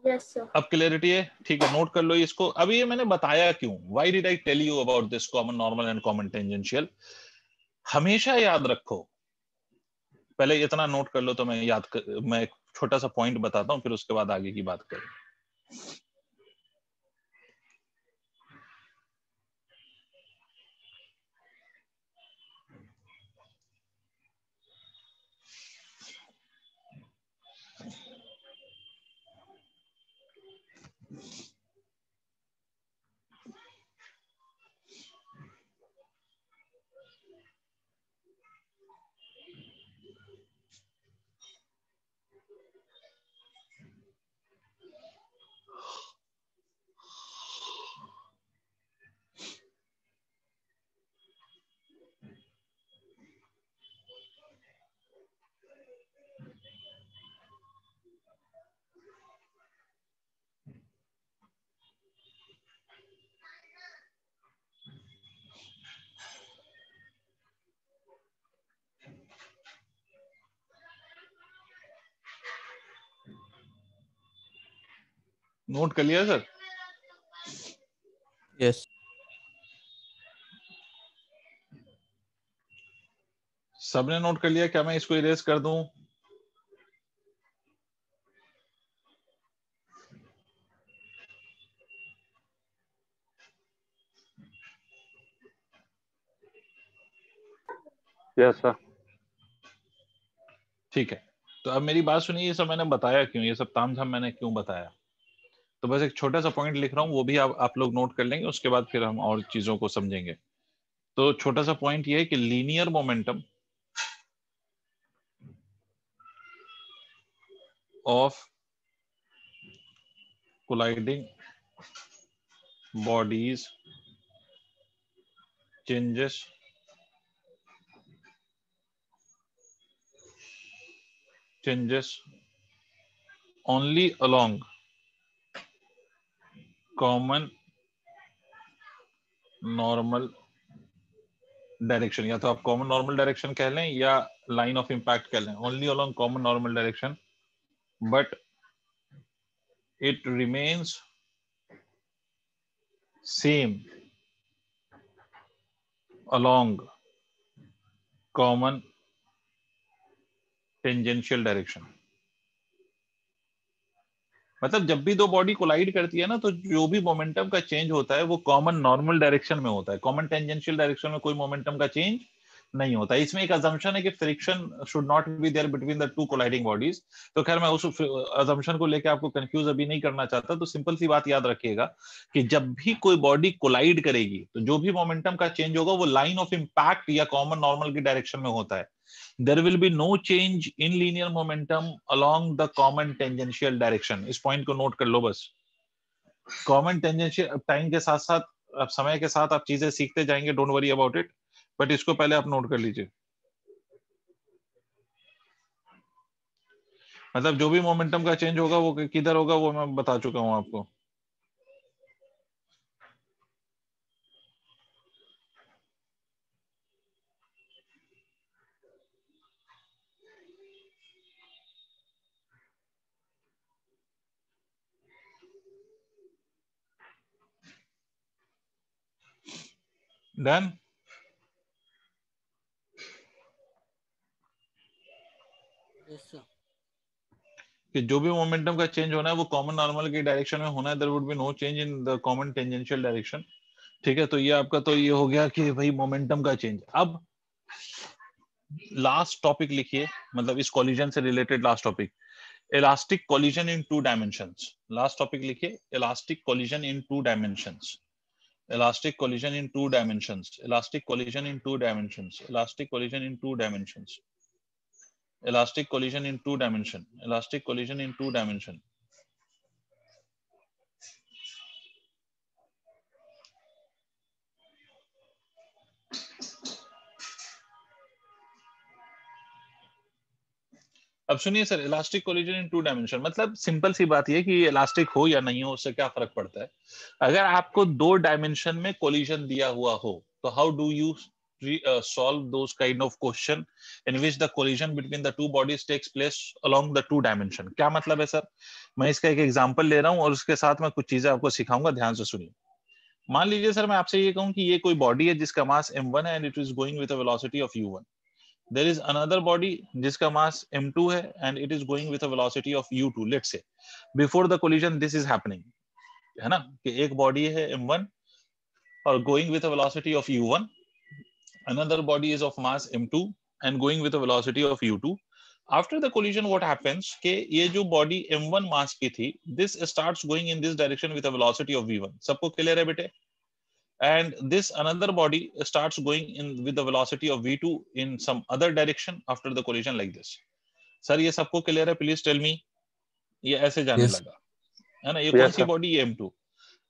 Yes, sir. अब क्लियरिटी है? ठीक है, नोट कर लो इसको। अभी ये मैंने बताया क्यों, why did I tell you about this common normal and common tangential. हमेशा याद रखो, पहले इतना नोट कर लो तो मैं एक छोटा सा पॉइंट बताता हूं, फिर उसके बाद आगे की बात करें। नोट कर लिया सर? यस सबने नोट कर लिया? क्या मैं इसको इरेज कर दूं? Yes sir. ठीक है, तो अब मेरी बात सुनिए, ये सब मैंने बताया क्यों, ये सब तामझाम मैंने क्यों बताया? तो बस एक छोटा सा पॉइंट लिख रहा हूँ, वो भी आप लोग नोट कर लेंगे, उसके बाद फिर हम और चीजों को समझेंगे। तो छोटा सा पॉइंट ये है कि linear momentum of colliding bodies changes only along common normal direction, या तो आप कॉमन नॉर्मल डायरेक्शन कह लें या लाइन ऑफ इम्पैक्ट कह लें, only along common normal direction, but it remains same along common tangential direction. मतलब जब भी दो बॉडी कोलाइड करती है ना, तो जो भी मोमेंटम का चेंज होता है वो कॉमन नॉर्मल डायरेक्शन में होता है, कॉमन टेंजेंशियल डायरेक्शन में कोई मोमेंटम का चेंज नहीं होता। इसमें एक अजम्पशन है कि friction should not be there between the two colliding bodies. तो खैर मैं उस अजम्पशन को लेकर आपको कंफ्यूज अभी नहीं करना चाहता। तो सिंपल सी बात याद रखिएगा कि जब भी कोई बॉडी कोलाइड करेगी तो जो भी मोमेंटम का चेंज होगा वो लाइन ऑफ इम्पैक्ट या कॉमन नॉर्मल की डायरेक्शन में होता है। There will be no change in linear momentum along the common tangential direction। इस पॉइंट को नोट कर लो बस। कॉमन टेंजेंशियल, टाइम के साथ साथ, अब समय के साथ आप चीजें सीखते जाएंगे, don't worry about it, but इसको पहले आप नोट कर लीजिए। मतलब जो भी मोमेंटम का चेंज होगा वो किधर होगा वो मैं बता चुका हूं आपको। डन? Yes sir. कि जो भी मोमेंटम का चेंज होना है वो कॉमन नॉर्मल की डायरेक्शन में होना है। There would be no change in the common tangential direction. ठीक है, तो ये आपका तो ये हो गया कि भाई मोमेंटम का चेंज। अब लास्ट टॉपिक लिखिए, मतलब इस कोलिजन से related last topic, elastic collision in two dimensions. Last topic लिखिए, elastic collision in two dimensions. Elastic collision in two dimensions. Elastic collision in two dimensions. Elastic collision in two dimensions. Elastic collision in two dimension. Elastic collision in two dimension. अब सुनिए sir, elastic collision in two dimension मतलब simple सी बात ये कि elastic हो या नहीं हो उससे क्या फर्क पड़ता है। अगर आपको दो डायमेंशन में कोलिजन दिया हुआ हो तो how do you solve those kind of question in which the collision between the two bodies takes place along the two dimension। क्या मतलब है सर? मैं इसका एक एग्जांपल ले रहा हूं और उसके साथ मैं कुछ चीजें आपको सिखाऊंगा, ध्यान से सुनिए। मान लीजिए सर मैं आपसे ये कहूं कि ये कोई बॉडी है जिसका मास m1 है and it is going with a velocity of u1। there is another body जिसका मास m2 है and it is going with a velocity of u2। let's say before the collision this is happening, है ना, कि एक body है m1 और going with a velocity of u1, another body is of mass m2 and going with a velocity of u2। after the collision what happens कि ये जो body m1 मास की थी this starts going in this direction with a velocity of v1। सबको clear है बेटे? and this another body starts going in with the velocity of v2 in some other direction after the collision like this। Sir ये सबको clear है? Please tell me. ये ऐसे जाने Yes. लगा है ना, ये कौन सी बॉडी? ये m2।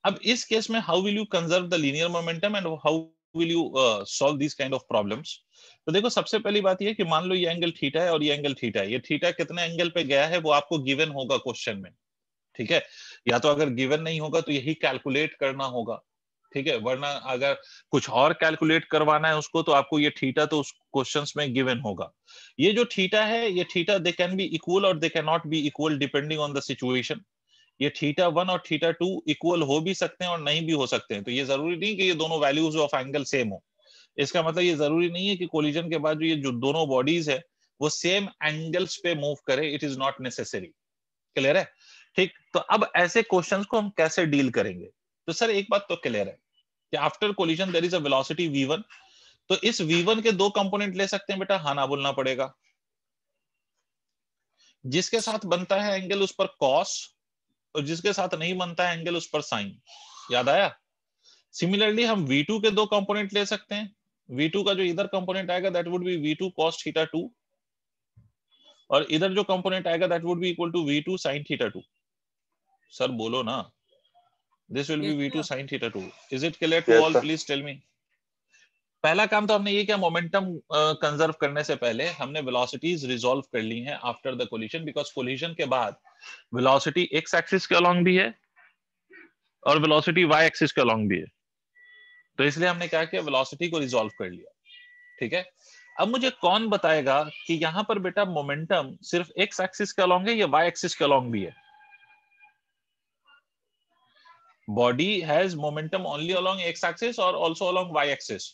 अब इस केस में how will you conserve the linear momentum and how will you solve this kind of problems? तो देखो सबसे पहली बात ये कि मान लो ये एंगल थीटा है और ये एंगल थीटा है। ये थीटा कितने एंगल पे गया है वो आपको गिवन होगा क्वेश्चन में, ठीक है? या तो अगर गिवन नहीं होगा तो यही कैलकुलेट करना होगा, ठीक है? वरना अगर कुछ और कैलकुलेट करवाना है उसको तो आपको ये थीटा तो उस क्वेश्चंस में गिवन होगा। ये जो थीटा है, ये theta they can be equal और they can not be equal depending on the situation. ये θ1 और θ2 इक्वल हो भी सकते हैं और नहीं भी हो सकते हैं। तो ये जरूरी नहीं कि ये दोनों वैल्यूज ऑफ एंगल सेम हो। इसका मतलब ये जरूरी नहीं है कि कोलिजन के बाद जो ये जो दोनों बॉडीज है वो सेम एंगल्स पे मूव करे, it is not necessary. Clear है? ठीक, तो अब ऐसे क्वेश्चंस को हम कैसे डील करेंगे? तो सर एक बात तो क्लियर है कि after collision there is a velocity v1, तो इस v1 के दो कंपोनेंट ले सकते हैं बेटा, हाँ ना बोलना पड़ेगा। जिसके साथ बनता है एंगल उस पर कॉस, और जिसके साथ नहीं बनता है एंगल उस पर साइन। याद आया? सिमिलरली हम v2 के दो कंपोनेंट ले सकते हैं। v2 का जो इधर कंपोनेंट आएगा that would B v2 cos θ2, और इधर जो कंपोनेंट आएगा that would be equal to v2 sin θ2। Sir बोलो ना, this will be v2 sin θ2। Is it clear to all? Please tell me. पहला काम तो हमने ये किया, मोमेंटम कंजर्व करने से पहले हमने वेलोसिटीज रिजॉल्व कर ली हैं after the collision, because collision के बाद वेलोसिटी एक्स एक्सिस के अलोंग भी है और वेलोसिटी वाई एक्सिस के अलोंग भी है। तो इसलिए हमने क्या किया, वेलोसिटी को रिजॉल्व कर लिया। ठीक है, अब मुझे कौन बताएगा कि यहां पर बेटा मोमेंटम सिर्फ एक्स एक्सिस के अलोंग है या वाई एक्सिस के अलोंग भी है? Body has momentum only along x axis और also along Y axis?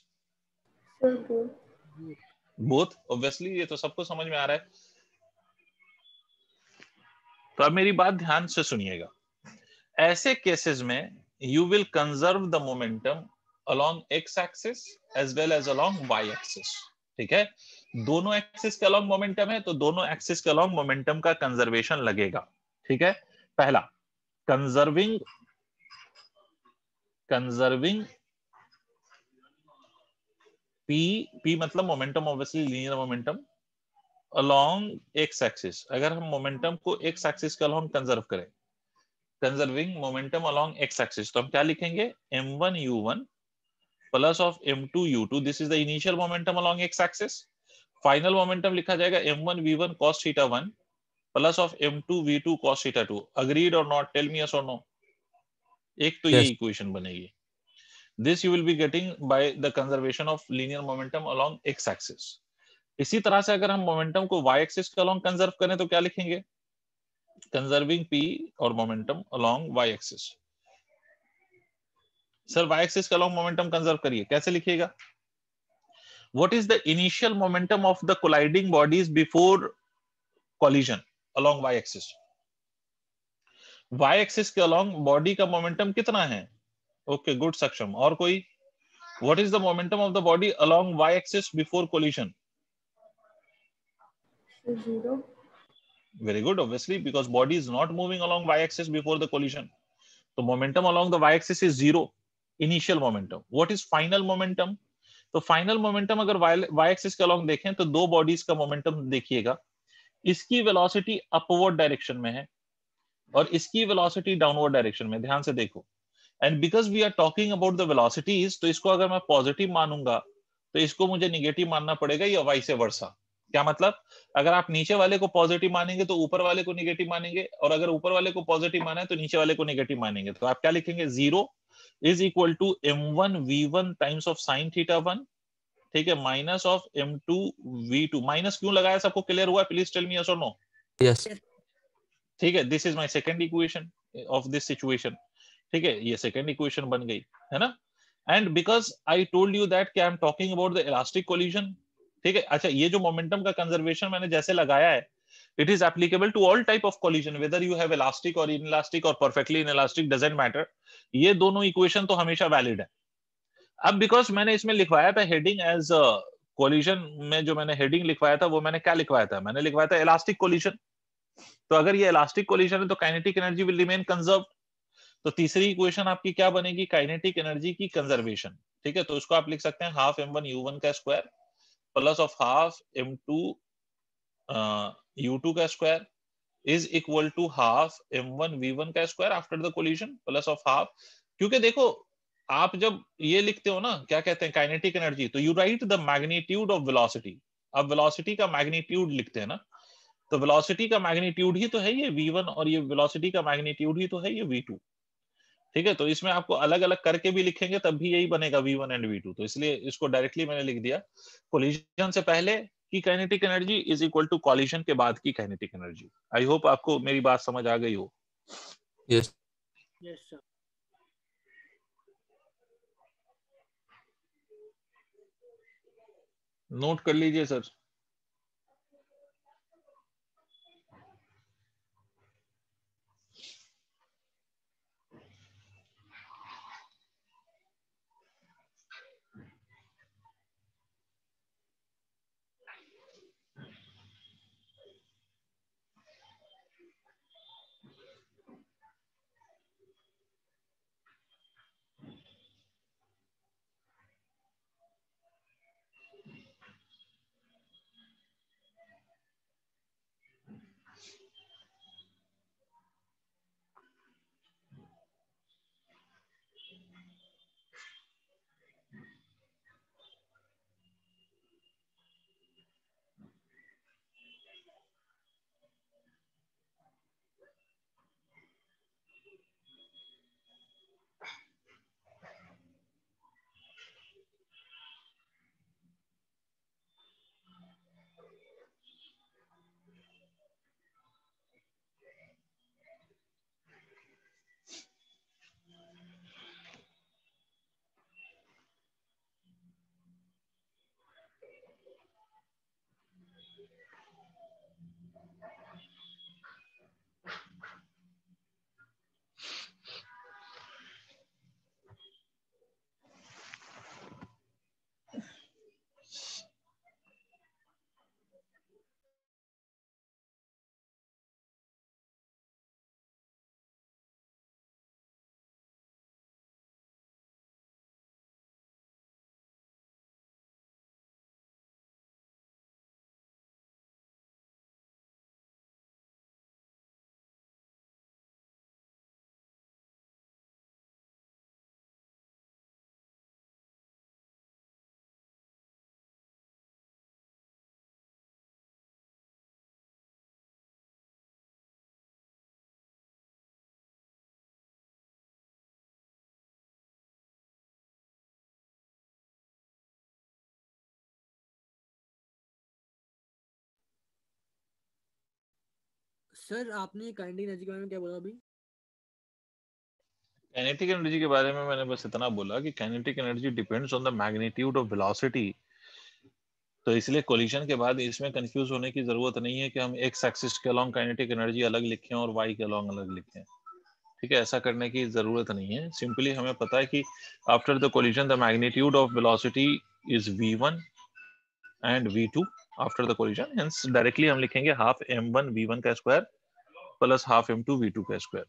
Both. Obviously ये तो सबको समझ में आ रहा है। तो अब मेरी बात ध्यान से सुनिएगा। ऐसे केसेस में you will conserve the momentum along x axis as well as along Y axis. ठीक है, दोनों एक्सिस के अलोंग मोमेंटम है तो दोनों एक्सिस के अलोंग मोमेंटम का कंजर्वेशन लगेगा। ठीक है, पहला कंजर्विंग p मतलब momentum, obviously linear momentum along x axis. अगर हम मोमेंटम को एक्स एक्सिस के अलोंग कंजर्व करें, conserving momentum along x axis, तो हम क्या लिखेंगे, m1 u1 plus of m2 u2, this is the initial momentum along x axis. Final momentum लिखा जाएगा m1 v1 cos θ1 plus of m2 v2 cos θ2। Agreed और not? Tell me yes और no. एक तो ये Yes. इक्वेशन बनेगी। This you will be getting by the conservation of linear momentum along x axis. इसी तरह से अगर हम मोमेंटम को y एक्सिस के along कंजर्व करें तो क्या लिखेंगे, कंजर्विंग p और momentum along y axis. Sir y axis के along मोमेंटम कंजर्व करिए, कैसे लिखिएगा? What is the initial momentum of the colliding bodies before collision along y axis? y axis के along बॉडी का मोमेंटम कितना है? Okay, good सक्षम। और कोई? What is the momentum of the body along y axis before collision? 0. Very good, obviously, because body is not moving along y axis before the collision. So momentum along the y axis is 0, initial momentum. What is final momentum? तो final momentum अगर y axis के along देखें तो दो bodies का momentum देखिएगा, इसकी velocity upward direction में है और इसकी velocity downward direction में। ध्यान से देखो। And because we are talking about the velocities, तो इसको अगर मैं पॉजिटिव मानूंगा तो इसको मुझे निगेटिव मानना पड़ेगा या वाइस वर्सा। क्या मतलब, अगर आप नीचे वाले को पॉजिटिव मानेंगे तो ऊपर वाले को निगेटिव मानेंगे, और अगर ऊपर वाले को पॉजिटिव माना है तो नीचे वाले को निगेटिव मानेंगे। तो आप क्या लिखेंगे, 0 is equal to m1 v1 times of sin θ1, ठीक है, minus of m2 v2। Minus क्यों लगाया, सबको क्लियर हुआ? प्लीज टेल मी यस और नो। Yes. ठीक है, this is my second equation of this situation. ठीक है, ये सेकंड इक्वेशन बन गई है ना। And because I told you that कि I am talking about the elastic collision. ठीक है, अच्छा ये जो मोमेंटम का कंजर्वेशन मैंने जैसे लगाया है, it is applicable to all type of collision, whether you have elastic और इनइलास्टिक और परफेक्टली इनइलास्टिक, डजंट मैटर। ये दोनों इक्वेशन तो हमेशा वैलिड है। अब बिकॉज मैंने इसमें लिखवाया था हेडिंग एज कोलिजन में, जो मैंने हेडिंग लिखवाया था वो मैंने क्या लिखवाया था, मैंने लिखवाया था इलास्टिक कोलिजन। तो अगर ये इलास्टिक कोलिजन है तो kinetic energy will remain conserved. तो तीसरी इक्वेशन आपकी क्या बनेगी, काइनेटिक एनर्जी की कंजर्वेशन। ठीक है, तो उसको आप लिख सकते हैं हाफ m1 u1 का square plus of half m2 u2 का square is equal to half m1 v1 का square after the collision plus of half. क्योंकि देखो आप जब ये लिखते हो ना, क्या कहते हैं, काइनेटिक एनर्जी, तो you right the magnitude of velocity. अब वेलोसिटी का मैग्नीट्यूड लिखते हैं ना, तो वेलोसिटी का मैग्नीट्यूड ही तो है ये v1 और ये वेलोसिटी का मैग्नीट्यूड ही तो है ये v2। ठीक है, तो इसमें आपको अलग अलग करके भी लिखेंगे तब भी यही बनेगा v1 एंड v2। तो इसलिए इसको डायरेक्टली मैंने लिख दिया, कोलिजन से पहले की kinetic energy is equal to collision के बाद की काइनेटिक एनर्जी। आई होप आपको मेरी बात समझ आ गई हो। Yes. Yes, sir. नोट कर लीजिए सर। सर आपने काइनेटिक एनर्जी के बारे में क्या बोला अभी? काइनेटिक एनर्जी के बारे में मैंने बस इतना बोला कि kinetic energy depends on the magnitude of velocity. तो इसलिए कोलिजन के बाद इसमें कंफ्यूज होने की जरूरत नहीं है कि हम एक्स एक्सिस के अलोंग काइनेटिक एनर्जी अलग लिखें और वाई के अलोंग अलग लिखें। ठीक है, ऐसा करने की जरूरत नहीं है। सिंपली हमें पता है कि after the collision the magnitude of velocity is v1 and v2 after the collision. Hence directly हम लिखेंगे हाफ m1 v1 का square plus half m2 v2 का square.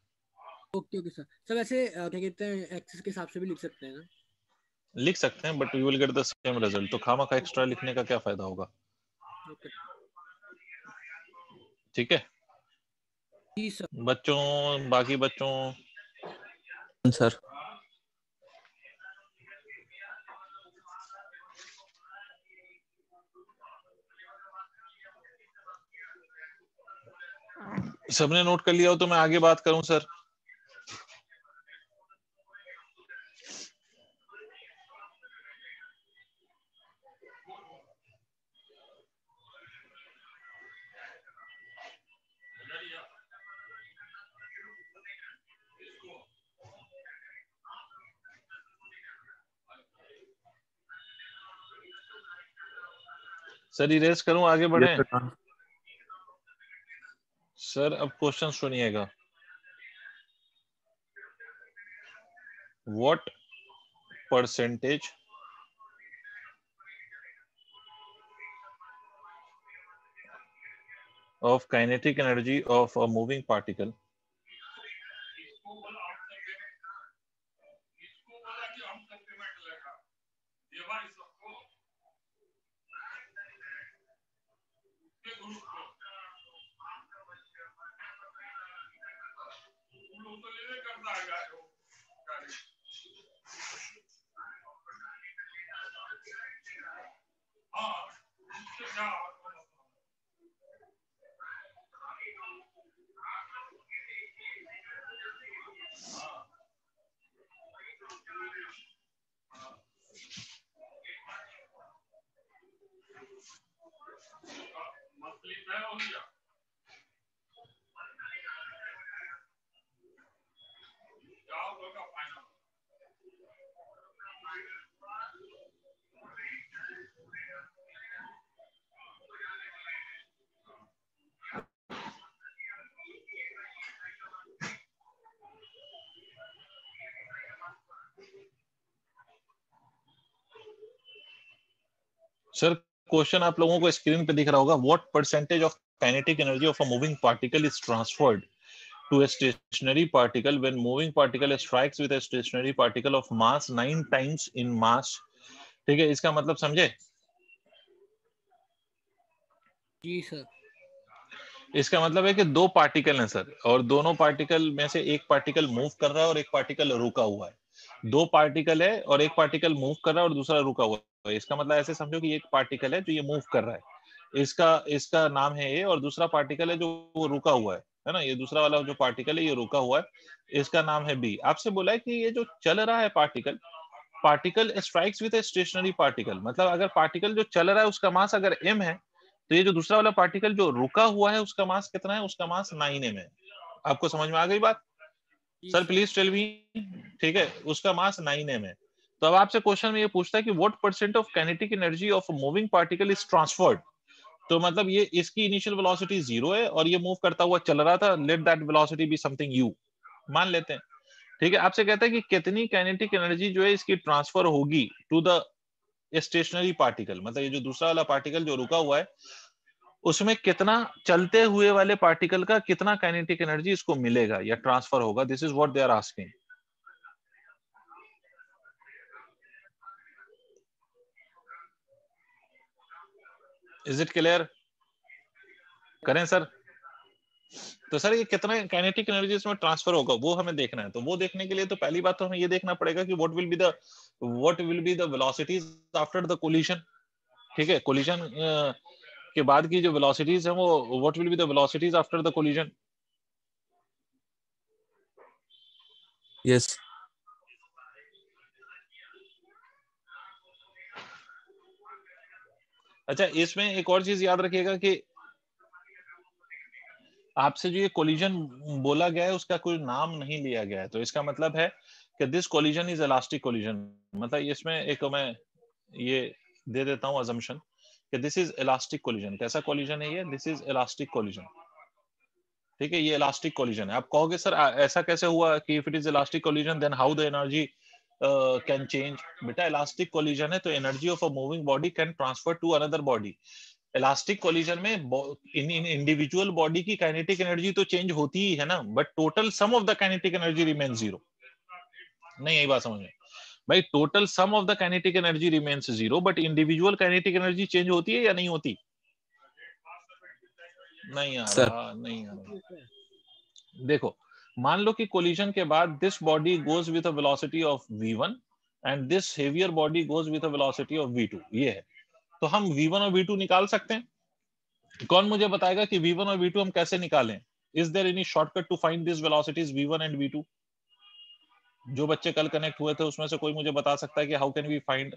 Okay okay sir. Sir वैसे क्या कहते हैं, एक्सिस के हिसाब से भी लिख सकते हैं ना? लिख सकते हैं but you will get the same result. तो खामा का एक्स्ट्रा लिखने का क्या फायदा होगा? ओके ठीक है जी सर। बच्चों, बाकी बच्चों सर सबने नोट कर लिया हो तो मैं आगे बात करूं सर? सर इरेज करूं, आगे बढ़े? सर अब क्वेश्चन सुनिएगा। What percentage of kinetic energy of a moving particle sir question आप लोगों को स्क्रीन पे दिख रहा होगा, what percentage of kinetic energy of a moving particle is transferred to a stationary particle when moving particle strikes with a stationary particle of mass 9 times in mass. ठीक है, इसका मतलब समझे? जी सर। इसका मतलब है कि दो पार्टिकल हैं सर, और दोनों पार्टिकल में से एक पार्टिकल मूव कर रहा है और एक पार्टिकल रुका हुआ है। दो पार्टिकल है और एक पार्टिकल मूव कर रहा है और दूसरा रुका हुआ है। इसका मतलब ऐसे समझो कि एक पार्टिकल है जो ये मूव कर रहा है, इसका इसका नाम है ए, और दूसरा पार्टिकल है जो वो रुका हुआ है ना, ये दूसरा वाला जो पार्टिकल है ये रुका हुआ है, इसका नाम है बी। आपसे बोला है कि ये जो चल रहा है particle, particle strikes with a stationary particle, मतलब अगर पार्टिकल जो चल रहा है उसका मास अगर m है, तो ये जो दूसरा वाला पार्टिकल जो रुका हुआ है उसका मास कितना है? उसका मास 9m है। आपको समझ में आ गई बात? Sir please tell me. ठीक है, उसका मास 9m है। तो अब आपसे क्वेश्चन में ये पूछता है कि what percent of kinetic energy of moving particle is transferred. तो मतलब ये इसकी इनिशियल वेलोसिटी 0 है और ये मूव करता हुआ चल रहा था, let that velocity be something u, मान लेते हैं। ठीक है, आपसे कहता है कि कितनी काइनेटिक एनर्जी जो है इसकी ट्रांसफर होगी टू द स्टेशनरी पार्टिकल, मतलब ये जो दूसरा वाला पार्टिकल जो रुका हुआ है उसमें कितना चलते हुए वाले पार्टिकल का कितना काइनेटिक एनर्जी इसको मिलेगा या ट्रांसफर होगा। This is what they are asking. Is it clear? करें सर? तो सर ये कितना काइनेटिक एनर्जी इसमें ट्रांसफर होगा वो हमें देखना है। तो वो देखने के लिए तो पहली बात तो हमें ये देखना पड़ेगा कि what will be the velocities after the collision. ठीक है, कोलिजन के बाद की जो वेलोसिटीज है वो what will be the velocities after the collision. Yes. अच्छा, इसमें एक और चीज याद रखिएगा कि आपसे जो ये कोलिजन बोला गया है उसका कोई नाम नहीं लिया गया है। तो इसका मतलब है कि this collision is elastic collision. मतलब इसमें एक मैं ये दे देता हूं अजम्पशन कि दिस इज इलास्टिक कोलिजन। कैसा कोलिजन है ये? This is elastic collision. ठीक है, ये इलास्टिक कोलिजन है। आप कहोगे सर ऐसा कैसे हुआ कि if it is elastic collision then how the energy can change? बेटा इलास्टिक कोलिजन है तो energy of a moving body can transfer to another body. Elastic collision में इंडिविजुअल बॉडी की काइनेटिक एनर्जी तो चेंज होती ही है ना, but total sum of the kinetic energy remain 0। नहीं, यही बात समझ में भाई, total sum of the kinetic energy remains 0, but individual kinetic energy change होती है या नहीं होती? नहीं आ Sir. रहा, नहीं आ रहा। देखो, मान लो कि कोलिजन के बाद this body goes with a velocity of v1 and this heavier body goes with a velocity of v2, ये है। तो हम v1 और v2 निकाल सकते हैं। कौन मुझे बताएगा कि v1 और v2 हम कैसे निकालें? Is there any shortcut to find this velocities v1 and v2? जो बच्चे कल कनेक्ट हुए थे उसमें से कोई मुझे बता सकता है कि how can we find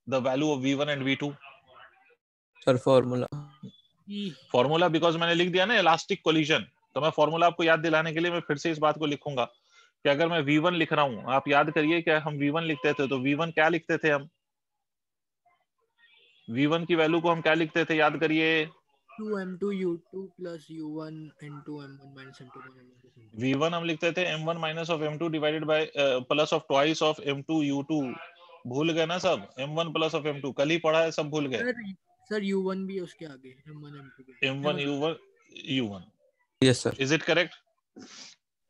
the value of v1 and v2? Sir, formula. Formula, because मैंने लिख दिया ना इलास्टिक कोलिजन, तो मैं फॉर्मूला आपको याद दिलाने के लिए मैं फिर से इस बात को लिखूंगा कि अगर मैं v1 लिख रहा हूं, आप याद करिए क्या हम v1 लिखते थे, तो v1 क्या लिखते थे हम? v1 की वैल्यू को हम क्या लिखते थे, याद करिए? 2m2 u2 plus u1 n2 m1 minus m2 m1। v1 हम लिखते थे m1 minus of m2 divided by plus of twice of m2 u2। भूल गए ना सब? m1 प्लस ऑफ m2 कल ही पढ़ा है, सब भूल गए। सर u1 भी उसके आगे m1 m2 के m1 u1। Yes, sir. Is it correct?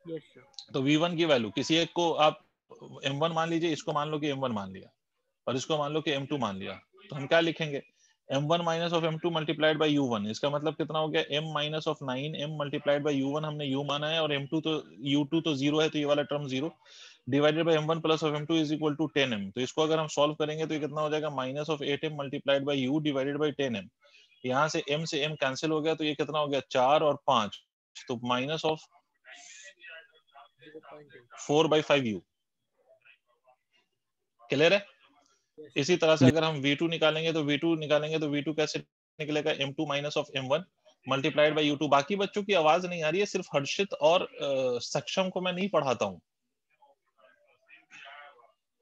Yes sir. तो v1 की वैल्यू किसी एक को आप m1 मान लीजिए, इसको मान लो कि m1 मान लिया और इसको मान लो कि m2 मान लिया, तो हम क्या लिखेंगे? m1 minus of m2 multiplied bye u1। इसका मतलब कितना हो गया? m minus of 9m multiplied by u1, हमने u माना है, और m2 तो u2 तो 0 है तो ये वाला term 0, divided by m1 plus of m2 is equal to 10m। तो इसको अगर हम सॉल्व करेंगे तो ये कितना हो जाएगा? Minus of 8m multiplied by u divided by 10m। यहाँ से m कैंसिल हो गया तो ये कितना हो गया? 4 और 5, तो माइनस ऑफ 4/5u। क्लियर है? इसी तरह से अगर हम v2 निकालेंगे तो v2 कैसे निकलेगा? m2 minus of m1 multiplied by u2। बाकी बच्चों की आवाज नहीं आ रही है, सिर्फ हर्षित और सक्षम को मैं नहीं पढ़ाता हूं।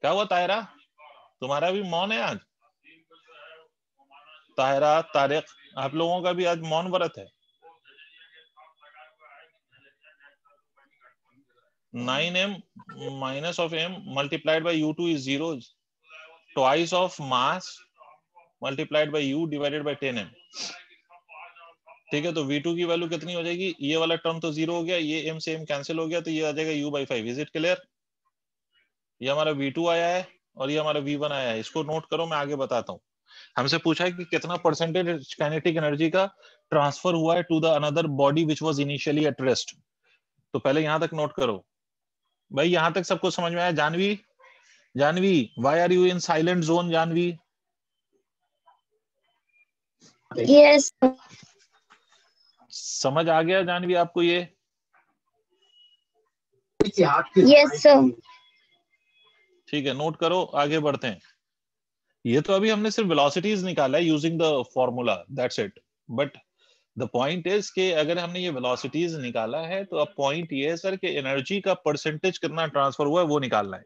क्या हुआ ताहिरा, तुम्हारा भी मौन है आज? ताहिरा, तारिक, आप लोगों का भी आज मौन व्रत है। 9m minus of m multiplied by u2 is 0, twice of mass multiplied by u divided by 10m। ठीक है, तो v2 की वैल्यू कितनी हो जाएगी, ये वाला टर्म तो 0 हो गया, ये m से m कैंसिल हो गया, तो ये आ जाएगा u by 5। Is it clear? ये हमारा v2 आया है और ये हमारा v1 आया है, इसको नोट करो, मैं आगे बताता हूँ। हमसे पूछा है कि कितना परसेंटेज काइनेटिक एनर्जी का ट्रांसफर हुआ है to the another body which was initially at rest. तो पहले यहां तक नोट करो भाई, यहां तक सबको समझ में आया? Janvi, Janvi, why are you in silent zone? Janvi, Yes. समझ आ गया जानवी आपको ये? Yes, sir. ठीक है, नोट करो, आगे बढ़ते हैं। ये तो अभी हमने सिर्फ वेलोसिटीज निकाला है using the formula, that's it. But the point is कि अगर हमने ये वेलोसिटीज निकाला है तो अब पॉइंट ये है सर कि एनर्जी का परसेंटेज कितना ट्रांसफर हुआ है वो निकालना है।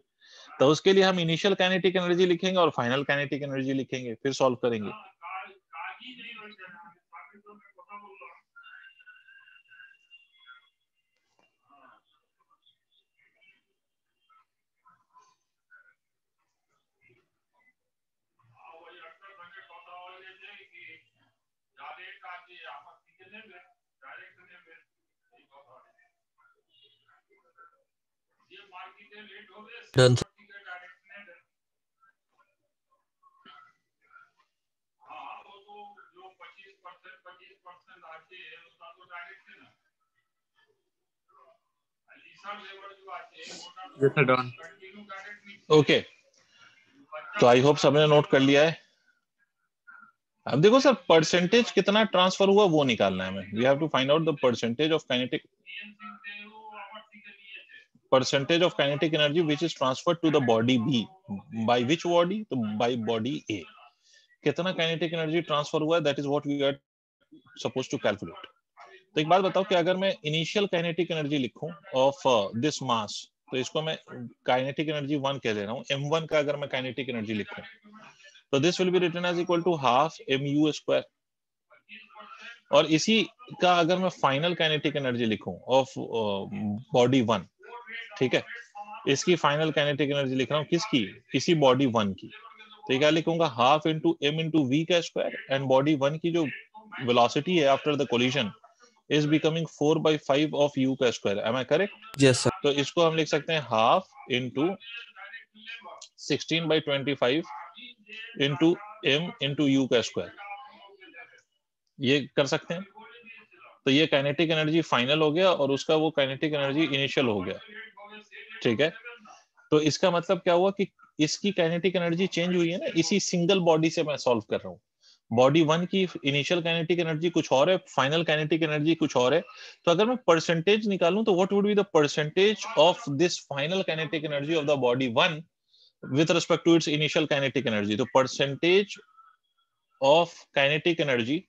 तो उसके लिए हम इनिशियल काइनेटिक एनर्जी लिखेंगे और फाइनल काइनेटिक एनर्जी लिखेंगे, फिर सॉल्व करेंगे। Done, sir. Yes, sir, done. Okay, तो आई होप सबने नोट कर लिया है। अब देखो सर, परसेंटेज कितना ट्रांसफर हुआ वो निकालना है हमें। We have to find out the percentage of kinetic energy which is transferred to the body B by which body, तो बाय बॉडी ए। कितना काइनेटिक एनर्जी ट्रांसफर हुआ है, that is what we are supposed to calculate. तो एक बात बताओ कि अगर मैं इनिशियल काइनेटिक एनर्जी लिखूं ऑफ दिस मास, तो इसको मैं काइनेटिक एनर्जी 1 कह ले रहा हूं। m1 का अगर मैं काइनेटिक एनर्जी लिखूं तो this will be written as equal to half mu square. और इसी का अगर मैं फाइनल काइनेटिक एनर्जी लिखूं ऑफ बॉडी 1, ठीक है, इसकी फाइनल काइनेटिक एनर्जी लिख रहा हूं किसकी, किसी बॉडी 1 की, तो क्या लिखूंगा, half into m into v का स्क्वायर, एंड बॉडी 1 की जो वेलोसिटी है after the collision is becoming 4/5 of u का square. am I correct? Yes, sir. तो इसको हम लिख सकते हैं half into 16/25 into m into u का स्क्वायर, ये कर सकते हैं। तो ये काइनेटिक एनर्जी फाइनल हो गया और उसका वो काइनेटिक एनर्जी इनिशियल हो गया। ठीक है, तो इसका मतलब क्या हुआ कि इसकी काइनेटिक एनर्जी चेंज हुई है ना, इसी सिंगल बॉडी से मैं सॉल्व कर रहा हूँ। बॉडी 1 की इनिशियल काइनेटिक एनर्जी कुछ और है, फाइनल काइनेटिक एनर्जी कुछ और है। तो अगर मैं परसेंटेज निकालूं तो what would be the percentage of this final kinetic energy of the body 1 with respect to its initial kinetic energy. तो percentage of kinetic energy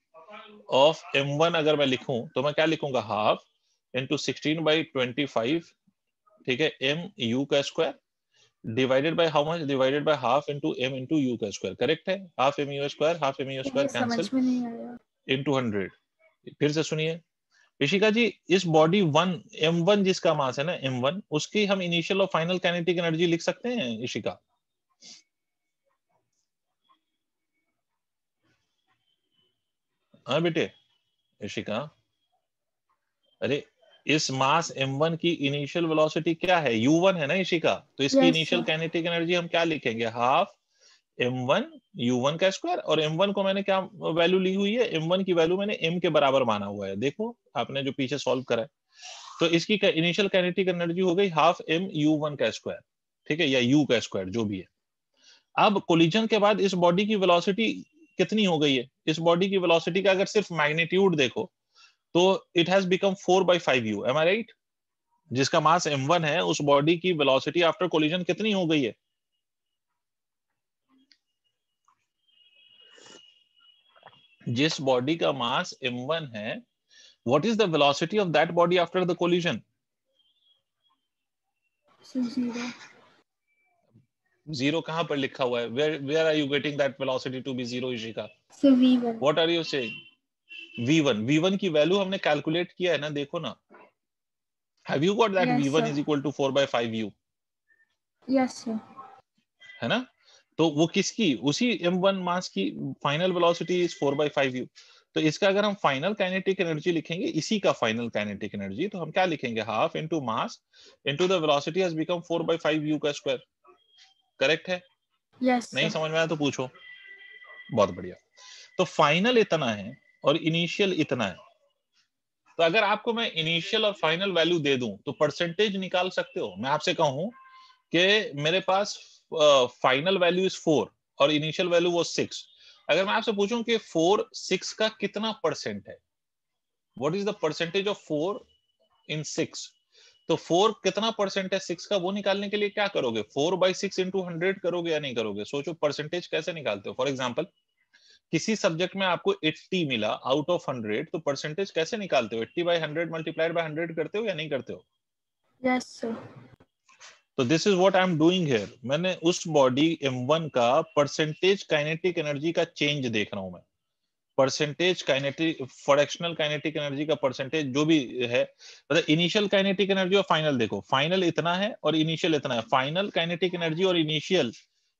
of m1 अगर मैं लिखूं तो मैं क्या लिखूंगा, हाफ इंटू 16/25, ठीक है, m u का square divided by how much, divided by half into m into u का स्क्वायर। करेक्ट है, half m u square, half m u square cancel समझ में नहीं आया। इंटू 100। फिर से सुनिए ऋषिका जी, इस बॉडी 1 m1 जिसका मास है ना m1, उसकी हम इनिशियल और फाइनल काइनेटिक एनर्जी लिख सकते हैं ऋषिका? हाँ बेटे ऋषिका, अरे इस मास m1 की इनिशियल वेलोसिटी क्या है, u1 है ना ऋषिका, तो इसकी Yes, initial sir. Kinetic energy हम क्या लिखेंगे, हाफ m1 u1 का स्क्वायर। और m1 को मैंने क्या वैल्यू ली हुई है, m1 की वैल्यू मैंने m के बराबर माना हुआ है, देखो आपने जो पीछे सॉल्व करा है। तो इसकी इनिशियल काइनेटिक एनर्जी हो गई हाफ m u1 का स्क्वायर, ठीक है, या u का स्क्वायर जो भी है। अब कोलिजन के बाद इस बॉडी की वेलोसिटी कितनी हो गई है, इस बॉडी की वेलोसिटी का अगर सिर्फ मैग्नीट्यूड देखो तो it has become 4/5u, am I right? जिसका मास m1 है उस बॉडी की वेलोसिटी आफ्टर कोलिजन कितनी हो गई है? जिस बॉडी का मास m1 है, what is the velocity of that body after the collision? Zero. Zero कहां पर लिखा हुआ है? where are you getting that velocity to be zero, Ishika? So V1. What are you saying? v1 की value हमने calculate किया है ना, देखो ना, have you got that? Yes, v1 sir. is equal to 4/5u, Yes, sir. है ना? तो वो किसकी, उसी m1 मास की फाइनल वेलोसिटी इज 4/5u। तो इसका अगर हम फाइनल काइनेटिक एनर्जी लिखेंगे, इसी का फाइनल काइनेटिक एनर्जी, तो हम क्या लिखेंगे, half into mass into the velocity has become 4/5u का स्क्वायर। करेक्ट है? Yes, नहीं sir. समझ में आया तो पूछो। बहुत बढ़िया। तो फाइनल इतना है और इनिशियल इतना है। तो अगर आपको मैं इनिशियल और फाइनल वैल्यू दे दूं तो परसेंटेज निकाल सकते हो। मैं आपसे कहूं कि मेरे पास फाइनल वैल्यू इज 4 और इनिशियल वैल्यू वो 6। अगर मैं आपसे पूछूं कि 4 6 का कितना परसेंट है, what is the percentage of 4 इन 6, तो 4 कितना परसेंट है 6 का, वो निकालने के लिए क्या करोगे, 4/6 इंटू 100 करोगे या नहीं करोगे? सोचो परसेंटेज कैसे निकालते हो। फॉर एग्जाम्पल किसी सब्जेक्ट में आपको 80 मिला आउट ऑफ 100, तो परसेंटेज कैसे निकालते हो? 80/100 मल्टीप्लाइड बाय 100 करते हो या नहीं करते हो? Yes, sir. तो this is what I am doing here. मैंने उस बॉडी m1 का परसेंटेज काइनेटिक एनर्जी का चेंज देख रहा हूं मैं। Percentage kinetic fractional kinetic energy का परसेंटेज जो भी है, मतलब इनिशियल काइनेटिक एनर्जी और फाइनल, देखो फाइनल इतना है और इनिशियल इतना है। फाइनल काइनेटिक एनर्जी और इनिशियल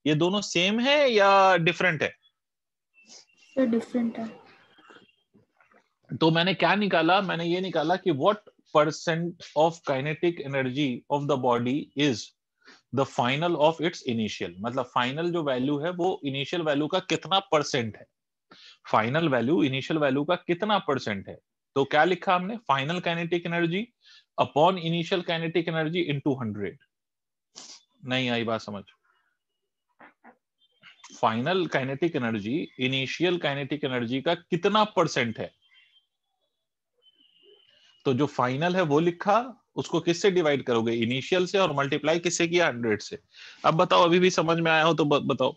ये दोनों सेम है या डिफरेंट है? So different. तो मैंने क्या निकाला, मैंने ये निकाला कि what percent of kinetic energy of the body is the final of its initial. मतलब फाइनल जो वैल्यू है वो इनिशियल वैल्यू का कितना परसेंट है, फाइनल वैल्यू इनिशियल वैल्यू का कितना परसेंट है। तो क्या लिखा हमने, final kinetic energy upon initial kinetic energy into 100। नहीं आई बात समझ? Final kinetic energy initial kinetic energy का कितना परसेंट है, तो जो फाइनल है वो लिखा, उसको किससे डिवाइड करोगे, इनिशियल से, और मल्टीप्लाई किससे किया, 100 से। अब बताओ अभी भी समझ में आया हो तो बताओ।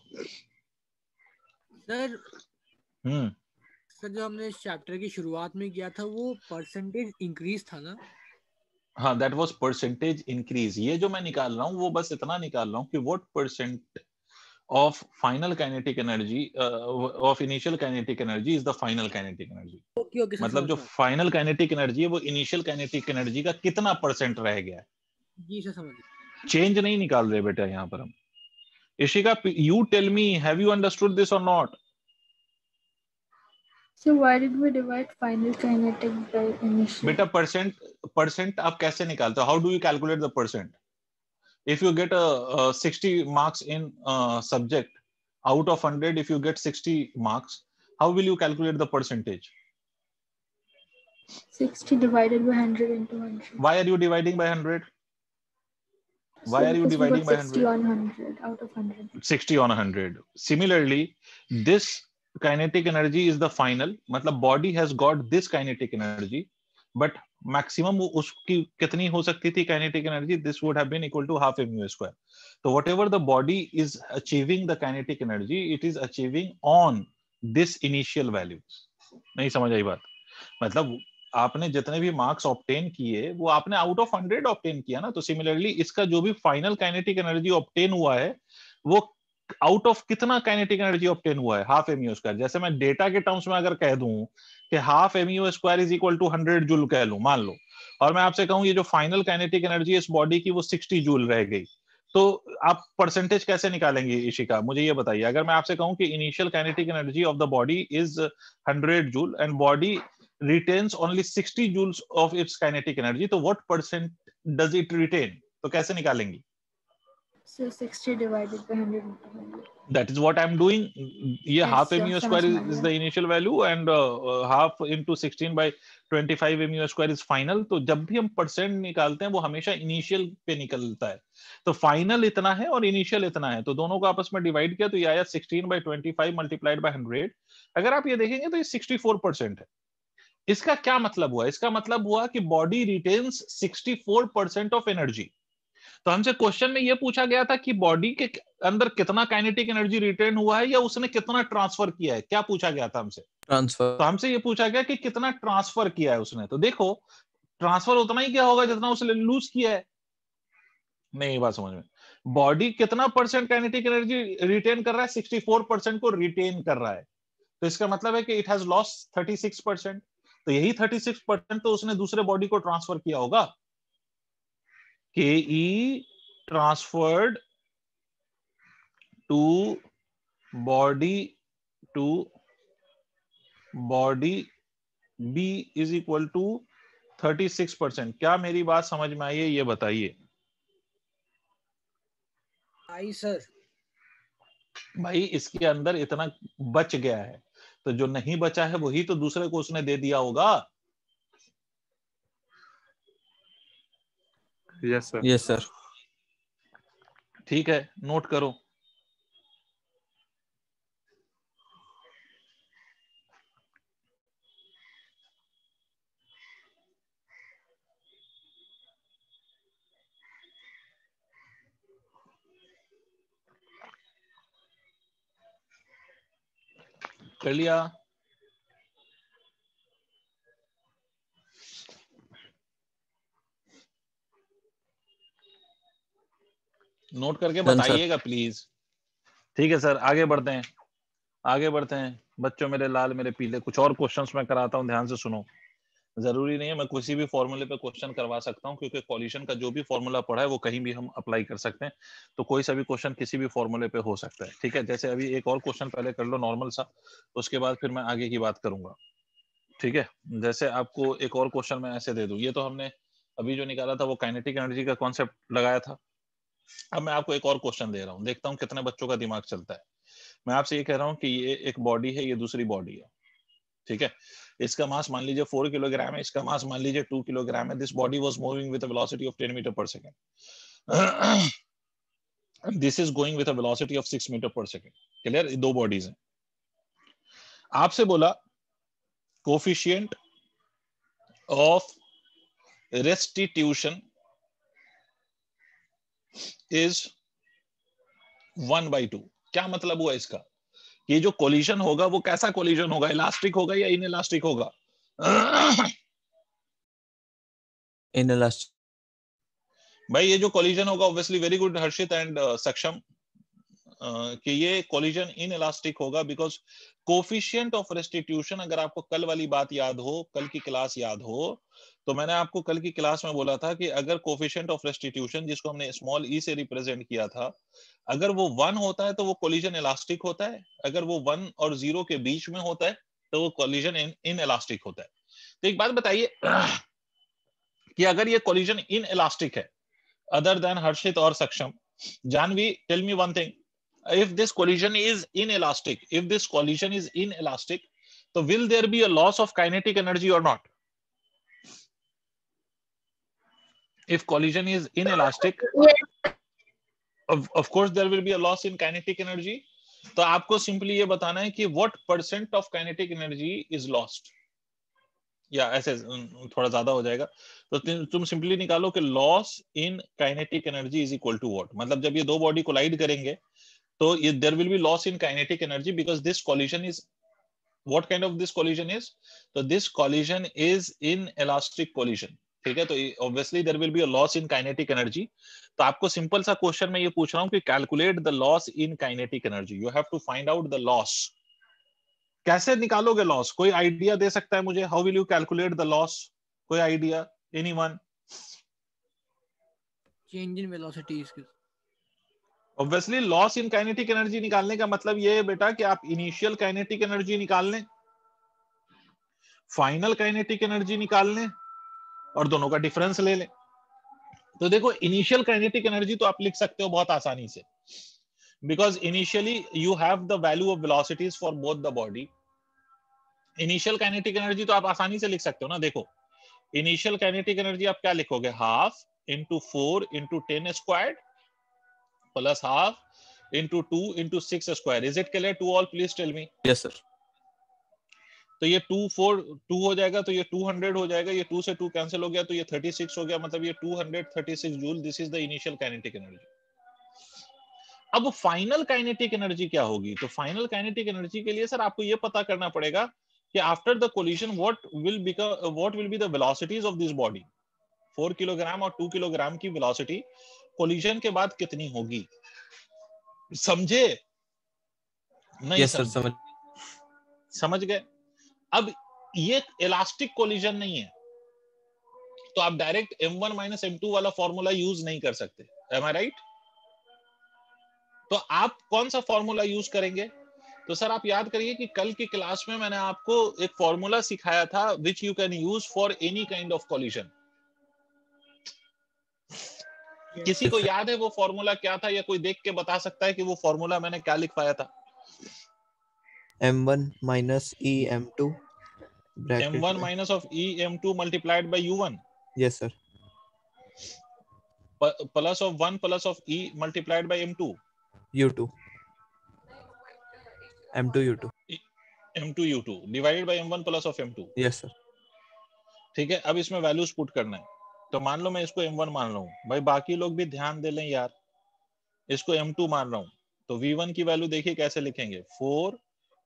सर हम्म सर जो हमने इस चैप्टर की शुरुआत में किया था वो परसेंटेज इंक्रीज था ना? हाँ, दैट वाज परसेंटेज इंक्रीज। ये जो मैं निकाल रहा हूँ वो बस इतना निकाल रहा हूँ कि what percent of final kinetic energy of initial kinetic energy is the final kinetic energy. Okay okay sir, मतलब समझ जो गया। फाइनल काइनेटिक एनर्जी है वो इनिशियल काइनेटिक एनर्जी का कितना परसेंट रह गया है। जी सर, समझ गया। चेंज नहीं निकाल रहे बेटा यहाँ पर हम। Ishika, you tell me, have you understood this और not? So why did we divide final kinetic by initial? बेटा परसेंट आप कैसे निकालते हो? How do you calculate the percent? if you get a 60 marks in subject, out of 100 if you get 60 marks, how will you calculate the percentage? 60 divided by 100 into 100. Why are you dividing by 100? Why So are you because we dividing got by 60 100? on 100 out of 100. 60 on 100. Similarly, this kinetic energy is the final, मतलब body has got this kinetic energy, but maximum उसकी कितनी हो सकती थी kinetic energy? This would have been equal to half mu square. So whatever the body is achieving the kinetic energy, it is achieving on this initial value. नहीं समझ आई बात? मतलब आपने जितने भी मार्क्स ऑब्टेन किए वो आपने आउट ऑफ 100 ऑब्टेन किया ना। तो सिमिलरली इसका जो भी फाइनल काइनेटिक एनर्जी ऑब्टेन हुआ है वो आउट ऑफ कितना काइनेटिक एनर्जी ऑब्टेन हुआ है, हाफ mu स्क्वायर। जैसे मैं डेटा के टर्म्स में अगर कह दूं कि half mu square is equal to 100 joule कह लूं मान लो, और मैं आपसे कहूं ये जो फाइनल काइनेटिक एनर्जी इस बॉडी की वो 60 जूल रह गई, तो आप परसेंटेज कैसे निकालेंगे इशिका, मुझे ये बताइए। अगर मैं आपसे कहूं कि initial kinetic energy of the body is 100 joule and body retains only 60 joules of its kinetic energy, तो what percent does it retain? तो कैसे निकालेंगे? So 60 divided by 100 into 100. That is what I'm doing. ये Yes, half sir, mu समझ square में is uh the गया। initial value and half into 16 by 25 mu square is final. तो जब भी हम परसेंट निकालते हैं वो हमेशा इनिशियल पे निकलता है। तो फाइनल इतना है और इनिशियल इतना है, तो दोनों को आपस में डिवाइड किया तो ये आया 16 by 25 मल्टीप्लाइड बाय 100। अगर आप ये देखेंगे तो ये 64% है। इसका क्या मतलब हुआ? इसका मतलब हुआ कि बॉडी रिटेन्स 64% ऑफ एनर्जी। तो हमसे क्वेश्चन में यह पूछा गया था कि बॉडी के अंदर कितना काइनेटिक एनर्जी रिटेन हुआ है या उसने कितना ट्रांसफर किया है। क्या पूछा गया था हमसे? ट्रांसफर। तो हमसे यह पूछा गया कि कितना ट्रांसफर किया है उसने। तो देखो ट्रांसफर उतना ही क्या होगा जितना उसने लूज किया है। नहीं बात समझ में? बॉडी कितना परसेंट काइनेटिक एनर्जी रिटेन कर रहा है? 64% को रिटेन कर रहा है। तो इसका मतलब है कि इट हैज लॉस्ट 36%। तो यही 36% तो उसने दूसरे बॉडी को ट्रांसफर किया होगा। K E transferred to body to body B is equal to 36%। क्या मेरी बात समझ में आई है, ये बताइए आई सर। भाई। इसके अंदर इतना बच गया है, तो जो नहीं बचा है वही तो दूसरे को उसने दे दिया होगा। Yes, sir. Yes, sir. ठीक है, नोट करो। कर लिया? नोट करके Done, sir. बताइएगा प्लीज। ठीक है सर, आगे बढ़ते हैं, आगे बढ़ते हैं। बच्चों मेरे लाल मेरे पीले, कुछ और क्वेश्चंस मैं कराता हूं, ध्यान से सुनो। जरूरी नहीं है मैं किसी भी फॉर्मूले पे क्वेश्चन करवा सकता हूं, क्योंकि कॉलिशन का जो भी फॉर्मूला पढ़ा है वो कहीं भी हम अप्लाई कर सकते हैं, तो कोई सा भी क्वेश्चन किसी भी फॉर्मूले पे हो सकता है। ठीक है, जैसे अभी एक और क्वेश्चन पहले कर लो नॉर्मल सा, उसके बाद फिर मैं आगे की बात करूंगा। ठीक है, जैसे आपको एक और क्वेश्चन मैं ऐसे दे दूं, ये तो हमने अभी जो निकाला था वो काइनेटिक एनर्जी का कॉन्सेप्ट लगाया था। अब मैं आपको एक और क्वेश्चन दे रहा हूँ, देखता हूँ कितने बच्चों का दिमाग चलता है। मैं आपसे ये कह रहा हूँ कि ये एक बॉडी है, ये दूसरी बॉडी है। ठीक है, इसका मास मान लीजिए 4 किलोग्राम है, इसका मास मान लीजिए 2 किलोग्राम है। This body was moving with a velocity of 10 metre per second, this is going with a velocity of 6 metre per second. Clear? दो बॉडीज हैं। आपसे बोला कोफिशिएंट ऑफ रेस्टिट्यूशन इज 1/2। क्या मतलब हुआ इसका? ये जो कोलिजन होगा वो कैसा कोलिजन होगा, इलास्टिक होगा या इनइलास्टिक होगा? Inelastic. भाई ये जो कोलिजन होगा, obviously very good Harshit and सक्षम, कि ये कोलिजन इनइलास्टिक होगा, बिकॉज कोफिशिएंट ऑफ रेस्टिट्यूशन, अगर आपको कल वाली बात याद हो, कल की क्लास याद हो, तो मैंने आपको कल की क्लास में बोला था कि अगर कोफिशिएंट ऑफ रेस्टिट्यूशन, जिसको हमने स्मॉल ई से रिप्रेजेंट किया था, अगर वो 1 होता है तो वो कोलिजन इलास्टिक होता है, अगर वो 1 और 0 के बीच में होता है तो वो कोलिजन इनइलास्टिक होता है। तो एक बात बताइए कि अगर ये कोलिजन इनइलास्टिक है, अदर देन हर्षित और Saksham, Janvi, tell me one thing, if this collision is inelastic, if this collision is inelastic, so will there be a loss of kinetic energy or not? If collision is inelastic, Yes. of course there will be a loss in kinetic energy. तो आपको simply ये बताना है कि what percent of kinetic energy is lost, या ऐसे थोड़ा ज्यादा हो जाएगा, तो तुम सिंपली निकालो कि loss in kinetic energy is equal to what. मतलब जब ये दो बॉडी कोलाइड करेंगे तो ये there will be loss in kinetic energy, because this collision is what kind of this collision is, तो this collision is inelastic collision. ठीक है, तो obviously there will be a loss in kinetic energy. तो आपको simple सा question मैं ये पूछ रहा हूं कि calculate the loss in kinetic energy, you have to find out the loss. कैसे निकालोगे लॉस? कोई आइडिया दे सकता है मुझे? How will you calculate the loss? कोई idea? Anyone? Change in velocity इसके। Obviously loss in kinetic energy निकालने का मतलब ये है बेटा कि आप इनिशियल काइनेटिक एनर्जी निकाल लें, फाइनल काइनेटिक एनर्जी निकाल लें और दोनों का डिफरेंस ले लें। तो देखो इनिशियल काइनेटिक एनर्जी तो आप लिख सकते हो बहुत आसानी से, because initially you have the value of velocities for both the body. Initial kinetic energy तो आप आसानी से लिख सकते हो ना। देखो इनिशियल काइनेटिक एनर्जी आप क्या लिखोगे, half into 4 into 10 squared plus half into 2 into 6 square. Is it clear to all? Please tell me. Yes, sir. तो ये 2 हो जाएगा, तो ये 200 हो जाएगा, ये 2 से 2 कैंसिल हो गया, तो ये 36 हो गया, मतलब ये 236 joule. This is the initial kinetic energy. अब फाइनल काइनेटिक एनर्जी क्या होगी? तो फाइनल काइनेटिक एनर्जी के लिए सर आपको ये पता करना पड़ेगा कि after the collision what will be the velocities of this body. 4 kilogram और 2 किलोग्राम की वेलोसिटी कोलिजन के बाद कितनी होगी? समझे? नहीं Yes, sir. समझे? समझ गए? अब ये इलास्टिक कोलिजन नहीं है, तो आप डायरेक्ट m1 माइनस m2 वाला फॉर्मूला यूज नहीं कर सकते। M I right? तो आप कौन सा फॉर्मूला यूज करेंगे? तो सर आप याद करिए कि कल की क्लास में मैंने आपको एक फॉर्मूला सिखाया था which you can use for any kind of collision. किसी को याद है वो फॉर्मूला क्या था, या कोई देख के बता सकता है कि वो फॉर्मूला मैंने क्या लिखवाया था? M1 minus EM2 bracket M1 में। minus of EM2 multiplied by U1 Yes sir. plus of 1 plus of E multiplied by M2 U2 M2 U2 M2 U2 divided by M1 plus of M2। yes sir. ठीक है, अब इसमें values put करना है। तो मान लो मैं इसको M1 मान रहा हूँ, भाई बाकी लोग भी ध्यान दे लें यार, इसको M2 मान रहा हूँ, तो V1 की वैल्यू देखिए कैसे लिखेंगे, 4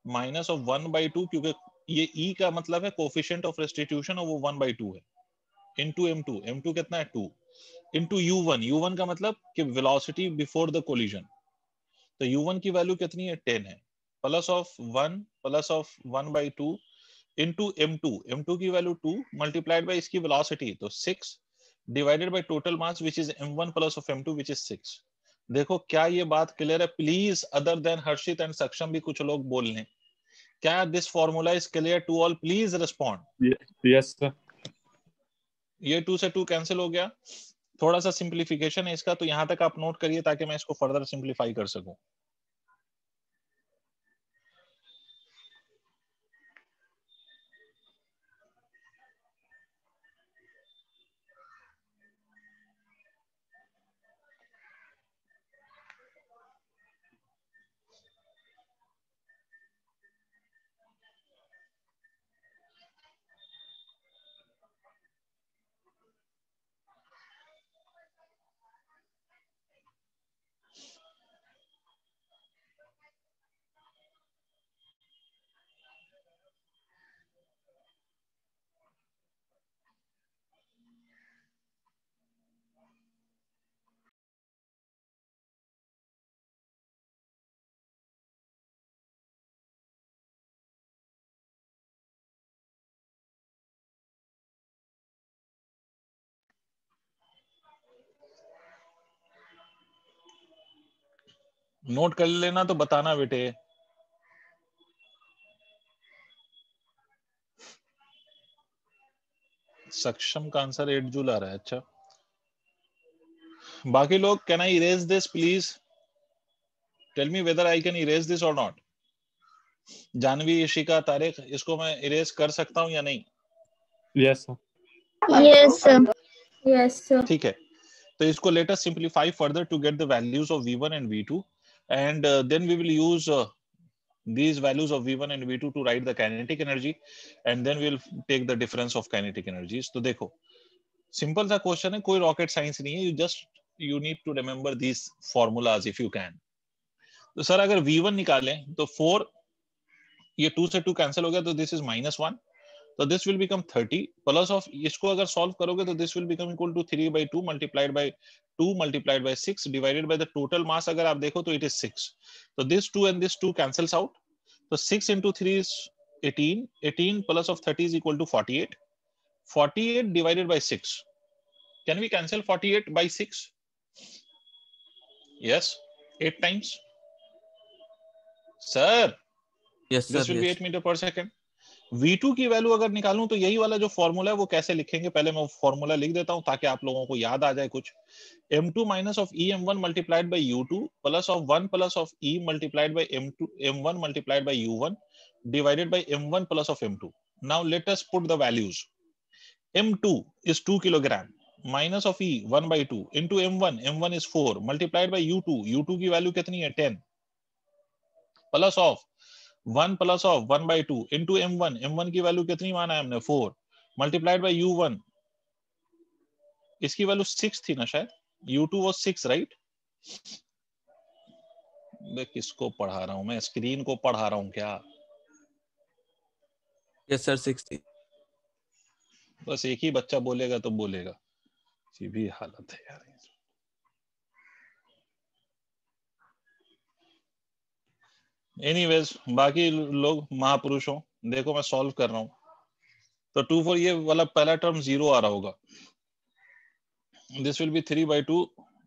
माइनस ऑफ 1/2, क्योंकि ये E का मतलब है कोफिशिएंट ऑफ रेस्टिट्यूशन और वो 1/2 है, इनटू M2, M2 कितना है 2, इनटू U1, U1 का मतलब कि वेलोसिटी बिफोर द कोलिजन, तो U1 की वैल्यू कितनी है 10 है, plus of 1 plus of 1/2 into M2, M2 की वैल्यू 2 मल्टीप्लाइड बाय इसकी वेलोसिटी तो 6 divided by total mass which is M1 plus of M2 which is 6। देखो क्या ये बात क्लियर है? Please other than Harshit and Saksham भी कुछ लोग बोल लें। क्या this formula is clear to all? Please respond. Yes sir. ये 2 से 2 कैंसिल हो गया, थोड़ा सा सिंप्लीफिकेशन है इसका, तो यहां तक आप नोट करिए ताकि मैं इसको फर्दर सिंप्लीफाई कर सकूं। नोट कर लेना तो बताना बेटे। सक्षम का आंसर 8 जूल आ रहा है। अच्छा, बाकी लोग, can I erase this please? Tell me whether I can erase this और नॉट। जानवी, इशिका, तारिक, इसको मैं इरेज कर सकता हूं या नहीं? Yes sir. Yes, sir. Yes, sir. ठीक है, तो इसको let us simplify further to get the values of V1 and V2 and then we will use these values of V1 and V2 to write the kinetic energy and then we'll take the difference of kinetic energies। तो देखो simple सा question है, कोई rocket science नहीं है, you need to remember these formulas if you can। तो sir अगर V1 निकालें तो 4, ये 2 से 2 कैंसिल हो गया, तो दिस इज -1, तो this will become 30 plus of, इसको अगर सॉल्व करोगे तो this will become equal to 3/2 multiplied by 2 multiplied by 6 divided by the total mass, अगर आप देखो तो इट इज 6, तो this 2 and this 2 cancels out, तो 6 into 3 is 18, 18 plus of 30 is equal to 48, 48 divided by 6, can we cancel 48 by 6? Yes, 8 times, sir, Yes sir. this will be Yes. 8 meter per second। V2 की value अगर निकालूं तो यही वाला जो formula है वो कैसे लिखेंगे, पहले मैं फॉर्मूला लिख देता हूं ताकि आप लोगों को याद आ जाए कुछ। M2 minus of EM1 multiplied by U2 plus of 1 plus of E multiplied by M1 multiplied by U1 divided by M1 plus of M2। Now let us put the values। M2 is 2 kilogram minus of E 1/2 into M1, M1 is 4 multiplied by U2, U2 की value कितनी है 10 plus of 1 plus of 1/2 into M1, M1 की value कितनी माना है हमने 4 multiplied by U1, इसकी value 6 थी ना शायद, U2 was 6 राइट। मैं किसको पढ़ा रहा हूं, मैं स्क्रीन को पढ़ा रहा हूं क्या? Yes sir. 60. बस एक ही बच्चा बोलेगा तो बोलेगा, ये भी हालत है यार। एनीवेज बाकी लोग महापुरुष हो, देखो मैं सॉल्व कर रहा हूं, तो 2 4 ये वाला पहला टर्म 0 आ रहा होगा, this will B 3/2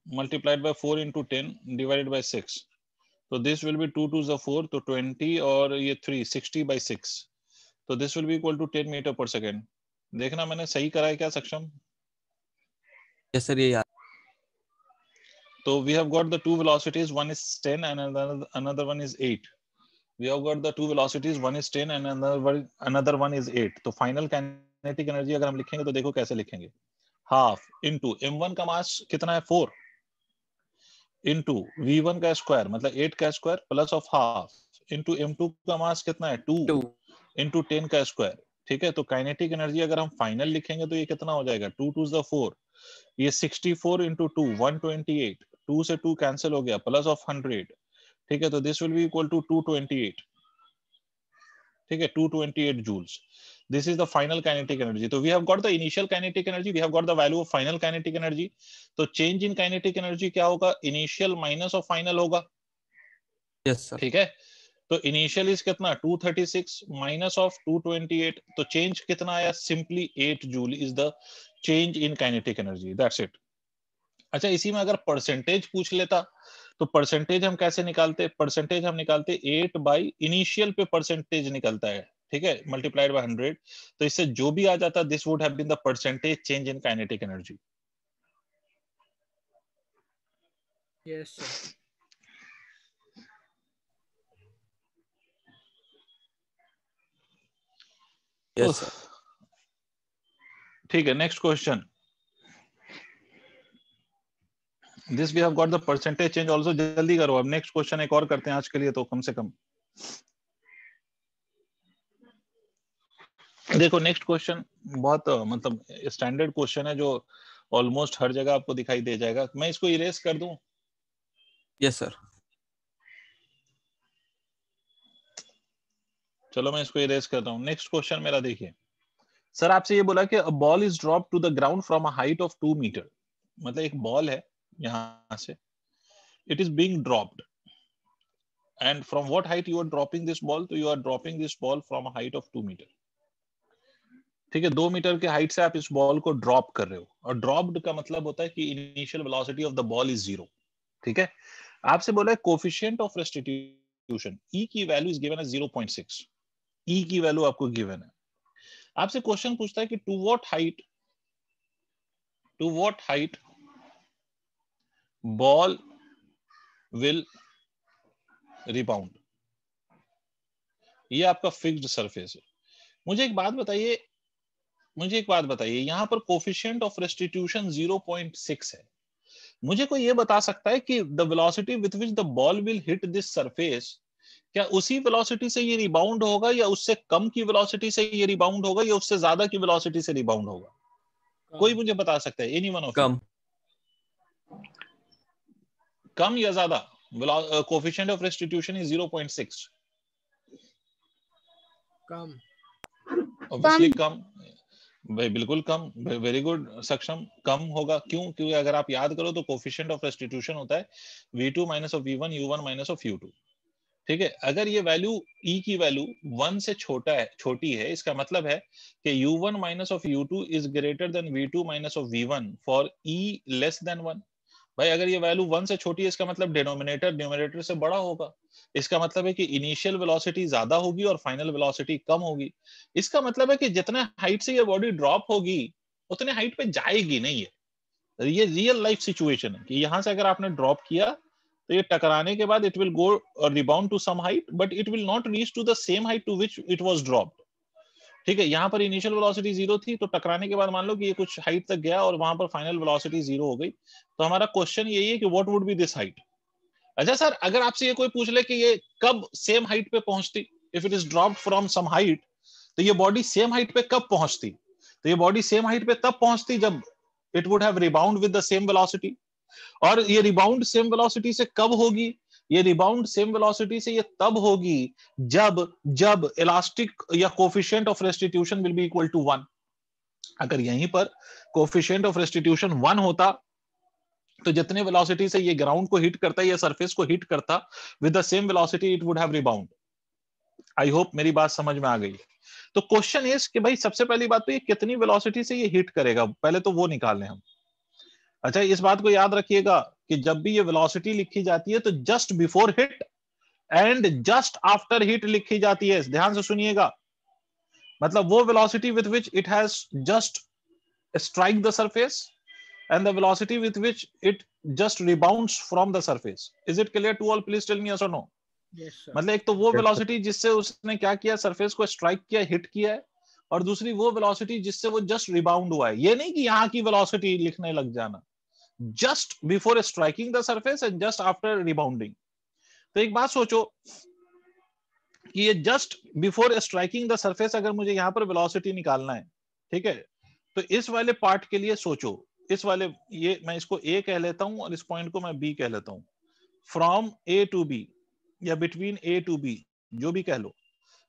multiplied by 4 into 10 divided by 6, तो दिस विल बी 2 2 ज़ 4, तो 20 और ये 3 60/6, तो this will be equal to 10 metre per second. देखना मैंने सही करा है क्या सक्षम? यस सर, ये याद। So we have got the two velocities, one is 10 and another one is 8. We have got the two velocities, one is 10 and another one is 8. तो final kinetic energy अगर हम लिखेंगे तो देखो कैसे लिखेंगे, half into m1 का मास कितना है 4 into v1 का स्क्वायर मतलब 8 का square plus of half into m2 का मास कितना है 2 into 10 का स्क्वायर। ठीक है, तो काइनेटिक एनर्जी अगर हम फाइनल लिखेंगे तो ये कितना हो जाएगा 2 2 ज़ 4, ये 64 into 2 128, 2 से 2 कैंसिल हो गया प्लस ऑफ 100। ठीक है, तो this will be equal to 228। ठीक है, 228 joules. This is the final kinetic energy. So we have got the initial kinetic energy, we have got the value of final kinetic energy. तो change in kinetic energy क्या होगा, initial minus of final होगा। Yes sir. ठीक है, तो initial is कितना 236 minus of 228, तो change कितना आया, simply 8 joule is the change in kinetic energy, that's it. अच्छा, इसी में अगर परसेंटेज पूछ लेता तो परसेंटेज हम कैसे निकालते, परसेंटेज हम निकालते 8 बाई इनिशियल पे परसेंटेज निकलता है, ठीक है, मल्टीप्लाइड बाय 100, तो इससे जो भी आ जाता this would have been the percentage change in kinetic energy. Yes sir. Yes sir. ठीक है, next question, this we have got the percentage change also. जल्दी करो, अब नेक्स्ट क्वेश्चन एक और करते हैं आज के लिए, तो कम से कम देखो नेक्स्ट क्वेश्चन बहुत मतलब स्टैंडर्ड क्वेश्चन है जो ऑलमोस्ट हर जगह आपको दिखाई दे जाएगा। मैं इसको इरेज कर दूं? Yes sir. चलो मैं इसको इरेज करता हूं। नेक्स्ट क्वेश्चन मेरा देखिए, सर आपसे ये बोला कि a ball is drop to the ground from a height of 2 metre, मतलब एक बॉल है यहां से, it is being dropped and from what height you are dropping this ball, तो you are dropping this ball from a height of 2 metre. ठीक है, 2 metre के height से आप इस बॉल को ड्रॉप कर रहे हो, और ड्रॉप्ड का मतलब होता है कि initial velocity of the ball is 0। ठीक है, आपसे बोला है कोफिशिएंट ऑफ रेस्टिट्यूशन, ई की वैल्यू इज गिवन है 0.6, ई की वैल्यू आपको गिवन है। आपसे क्वेश्चन पूछता है कि to what height ball will rebound, ये आपका फिक्स्ड सरफेस है। मुझे एक बात बताइए, यहां पर कोफिशिएंट ऑफ रेस्टिट्यूशन 0.6 है। मुझे कोई ये बता सकता है कि the velocity with which the ball will hit this surface, क्या उसी वेलोसिटी से ये रिबाउंड होगा, या उससे कम की वेलोसिटी से ये रिबाउंड होगा, या उससे ज्यादा की वेलोसिटी से रिबाउंड होगा? कोई मुझे बता सकता है? एनीवन ऑफ कम। कम या ज्यादा? Coefficient of restitution is 0.6। कम। ऑब्वियसली कम भाई, बिल्कुल कम। वेरी गुड सक्षम, कम होगा। क्यों? क्योंकि अगर आप याद करो तो कोफिशिएंट ऑफ रेस्टिट्यूशन होता है v2 minus of v1 u1 minus of u2। ठीक है, अगर ये वैल्यू e की वैल्यू 1 से छोटी है, इसका मतलब है कि u1 minus of u2 is greater than v2 minus of v1 for e less than 1। भाई अगर ये वैल्यू 1 से छोटी है, इसका मतलब डिनोमिनेटर न्यूमरेटर से बड़ा होगा। इसका मतलब है कि इनिशियल वेलोसिटी ज्यादा होगी और फाइनल वेलोसिटी कम होगी। इसका मतलब है कि जितने हाइट से ये बॉडी ड्रॉप होगी उतने हाइट पे जाएगी नहीं है। ये रियल लाइफ सिचुएशन है कि यहां से अगर आपने ड्रॉप किया तो ये टकराने के बाद it will go rebound to some height, but it will not reach to the same height to which it was dropped. ठीक है, यहाँ पर इनिशियल वेलोसिटी 0 थी, तो टकराने के बाद मान लो कि ये कुछ हाइट तक गया और वहां पर फाइनल वेलोसिटी 0 हो गई। तो हमारा क्वेश्चन यही है कि what would B this height. अच्छा सर, अगर आपसे ये कोई पूछ ले कि ये कब सेम हाइट पे पहुंचती, if it is dropped from some height, तो ये बॉडी सेम हाइट पे कब पहुंचती? तो ये बॉडी सेम हाइट पे तब पहुंचती जब it would have rebound with the same velocity. और ये रिबाउंड सेम वेलोसिटी से कब होगी? ये रिबाउंड सेम वेलोसिटी से ये तब होगी जब इलास्टिक या coefficient of restitution will be equal to 1। अगर यहीं पर कोफिशिएंट ऑफ रेस्टिट्यूशन 1 होता तो जितने वेलोसिटी से ये ग्राउंड को हिट करता है या सरफेस को हिट करता, with the same velocity it would have rebound. I hope मेरी बात समझ में आ गई। तो क्वेश्चन इज कि भाई सबसे पहली बात तो ये कितनी वेलोसिटी से ये हिट करेगा, पहले तो वो निकाल लें हम। अच्छा, इस बात को याद रखिएगा कि जब भी ये वेलोसिटी लिखी जाती है तो just before hit and just after hit लिखी जाती है। ध्यान से सुनिएगा, मतलब वो velocity with which it has just strike the surface and the velocity with which it just rebounds from the surface. Is it clear to all? Please tell me yes or no. Yes sir. मतलब एक तो वो velocity जिससे उसने क्या किया, surface को strike किया, हिट किया है, और दूसरी वो वेलोसिटी जिससे वो जस्ट रिबाउंड हुआ है। ये नहीं कि यहाँ की वेलोसिटी लिखने लग जाना, just before striking the surface and just after rebounding. तो एक बात सोचो कि ये just before striking the surface अगर मुझे यहाँ पर वेलोसिटी निकालना है, ठीक है, तो इस वाले पार्ट के लिए सोचो, इस वाले, ये मैं इसको ए कह लेता हूं और इस पॉइंट को मैं बी कह लेता हूं। फ्रॉम ए टू बी या बिटवीन ए टू बी, जो भी कह लो,